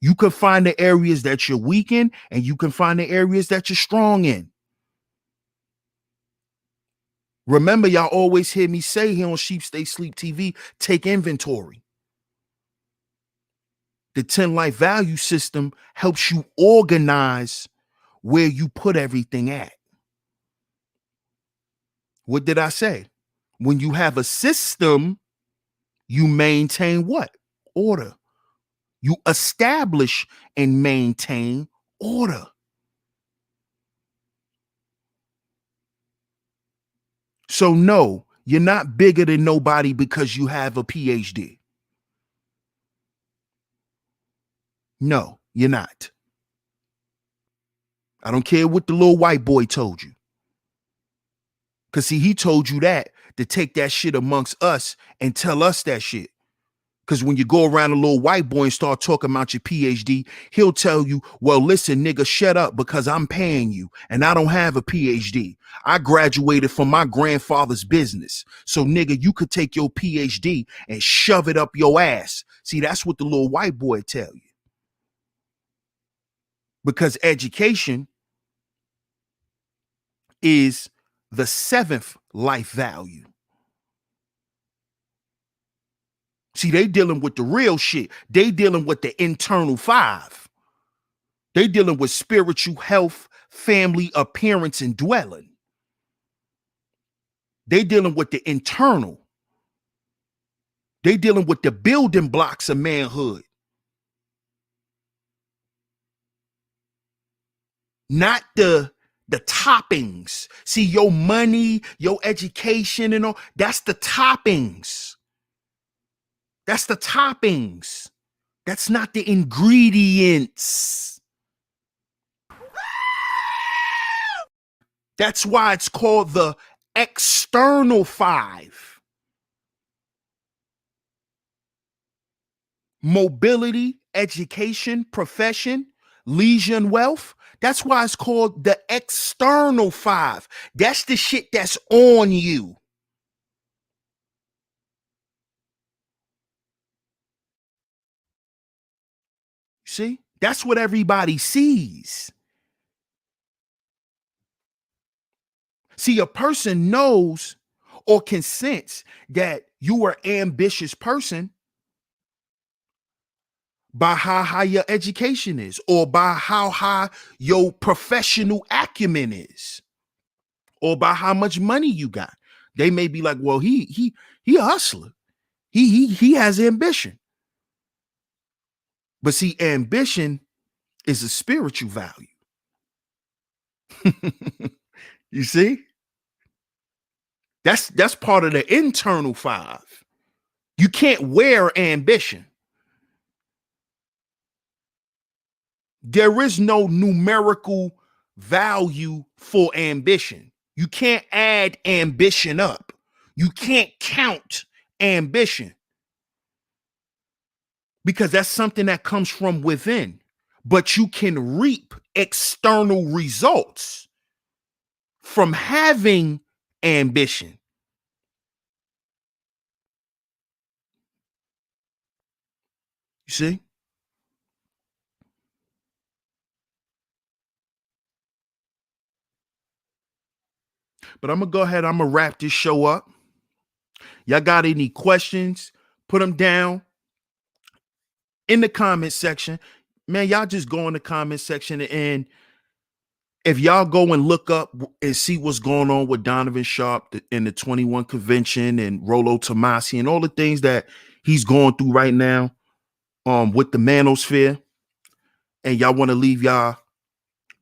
You can find the areas that you're weak in, and you can find the areas that you're strong in. Remember, y'all always hear me say here on Sheep Stay Sleep TV, take inventory. The 10 life value system helps you organize where you put everything at. What did I say? When you have a system, you maintain what? Order. You establish and maintain order. So no, you're not bigger than nobody because you have a PhD. No, you're not. I don't care what the little white boy told you. Because see, he told you that to take that shit amongst us and tell us that shit. Because when you go around a little white boy and start talking about your PhD, he'll tell you, well, listen, nigga, shut up because I'm paying you and I don't have a PhD. I graduated from my grandfather's business. So, nigga, you could take your PhD and shove it up your ass. See, that's what the little white boy tell you. Because education is the 7th life value. See, they dealing with the real shit. They dealing with the internal 5. They dealing with spiritual health, family, appearance, and dwelling. They dealing with the internal. They dealing with the building blocks of manhood. Not the toppings. See, your money, your education, and all, that's the toppings. That's the toppings. That's not the ingredients. That's why it's called the external 5. Mobility, education, profession, leisure, and wealth. That's why it's called the external 5. That's the shit that's on you. See? That's what everybody sees. See, a person knows or can sense that you are an ambitious person by how high your education is or by how high your professional acumen is or by how much money you got. They may be like, well, he a hustler. He has ambition. But see, ambition is a spiritual value. You see? That's part of the internal 5. You can't wear ambition. There is no numerical value for ambition. You can't add ambition up. You can't count ambition because that's something that comes from within. But you can reap external results from having ambition. You see? But I'm going to go ahead. I'm going to wrap this show up. Y'all got any questions? Put them down in the comment section. Man, y'all just go in the comment section, and if y'all go and look up and see what's going on with Donovan Sharpe in the 21 convention and Rollo Tomasi and all the things that he's going through right now with the manosphere, and y'all want to leave y'all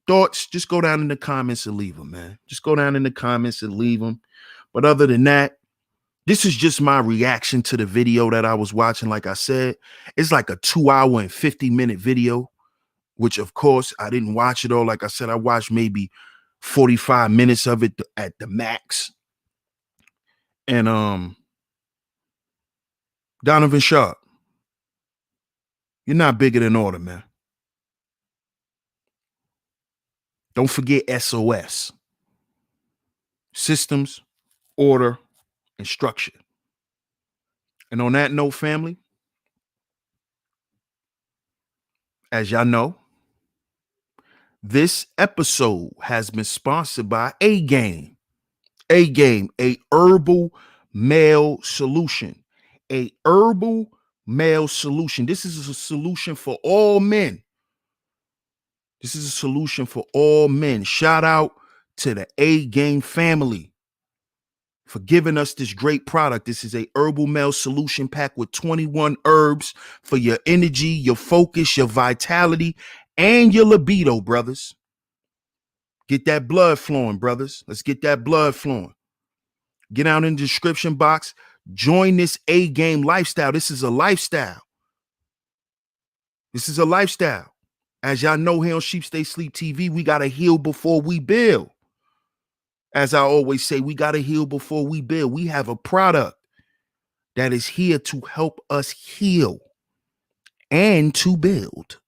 thoughts, just go down in the comments and leave them, man. Just go down in the comments and leave them. But other than that, this is just my reaction to the video that I was watching. Like I said, it's like a 2-hour and 50-minute video, which of course I didn't watch it all. Like I said, I watched maybe 45 minutes of it at the max. And Donovan Sharpe, you're not bigger than order, man. Don't forget SOS. Systems, order, and structure. And on that note, family, as y'all know, this episode has been sponsored by A-Game. A-Game, a herbal male solution. A herbal male solution. This is a solution for all men. This is a solution for all men. Shout out to the A-Game family for giving us this great product. This is a herbal male solution pack with 21 herbs for your energy, your focus, your vitality, and your libido, brothers. Get that blood flowing, brothers. Let's get that blood flowing. Get out in the description box. Join this A-Game lifestyle. This is a lifestyle. This is a lifestyle. As y'all know here on Sheep Stay Sleep TV, we got to heal before we build. As I always say, we got to heal before we build. We have a product that is here to help us heal and to build.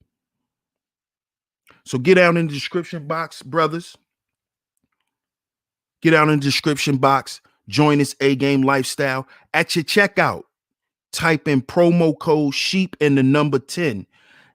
So get out in the description box, brothers. Get out in the description box. Join this A-Game lifestyle. At your checkout, type in promo code SHEEP and the number 10.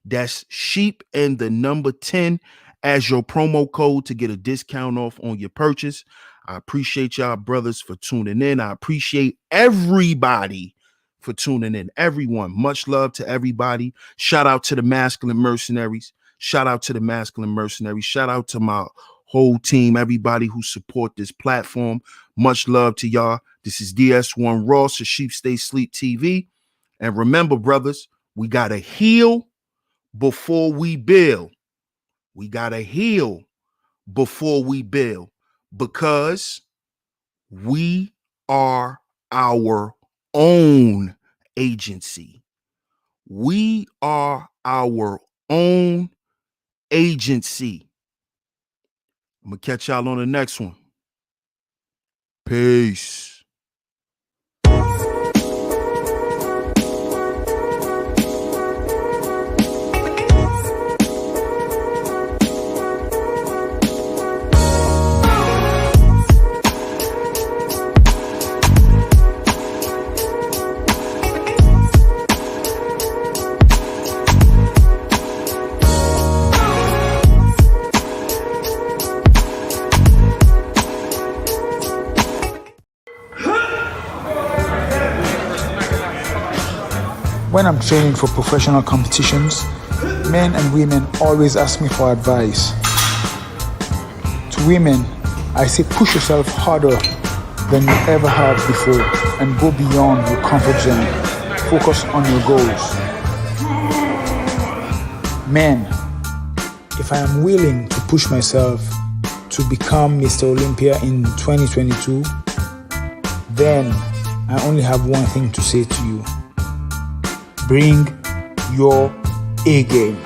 That's SHEEP and the number 10 as your promo code to get a discount off on your purchase. I appreciate y'all brothers for tuning in. I appreciate everybody for tuning in. Everyone. Much love to everybody. Shout out to the Masculine Mercenaries. Shout out to the Masculine Mercenaries. Shout out to my whole team, everybody who support this platform. Much love to y'all. This is DS1 Ross of Sheep Stay Sleep TV. And remember, brothers, we got to heal before we build. We got to heal before we build, because we are our own agency. We are our own agency. I'm going to catch y'all on the next one. Peace. When I'm training for professional competitions, men and women always ask me for advice. To women, I say push yourself harder than you ever have before and go beyond your comfort zone. Focus on your goals. Men, if I am willing to push myself to become Mr. Olympia in 2022, then I only have one thing to say to you. Bring your A game.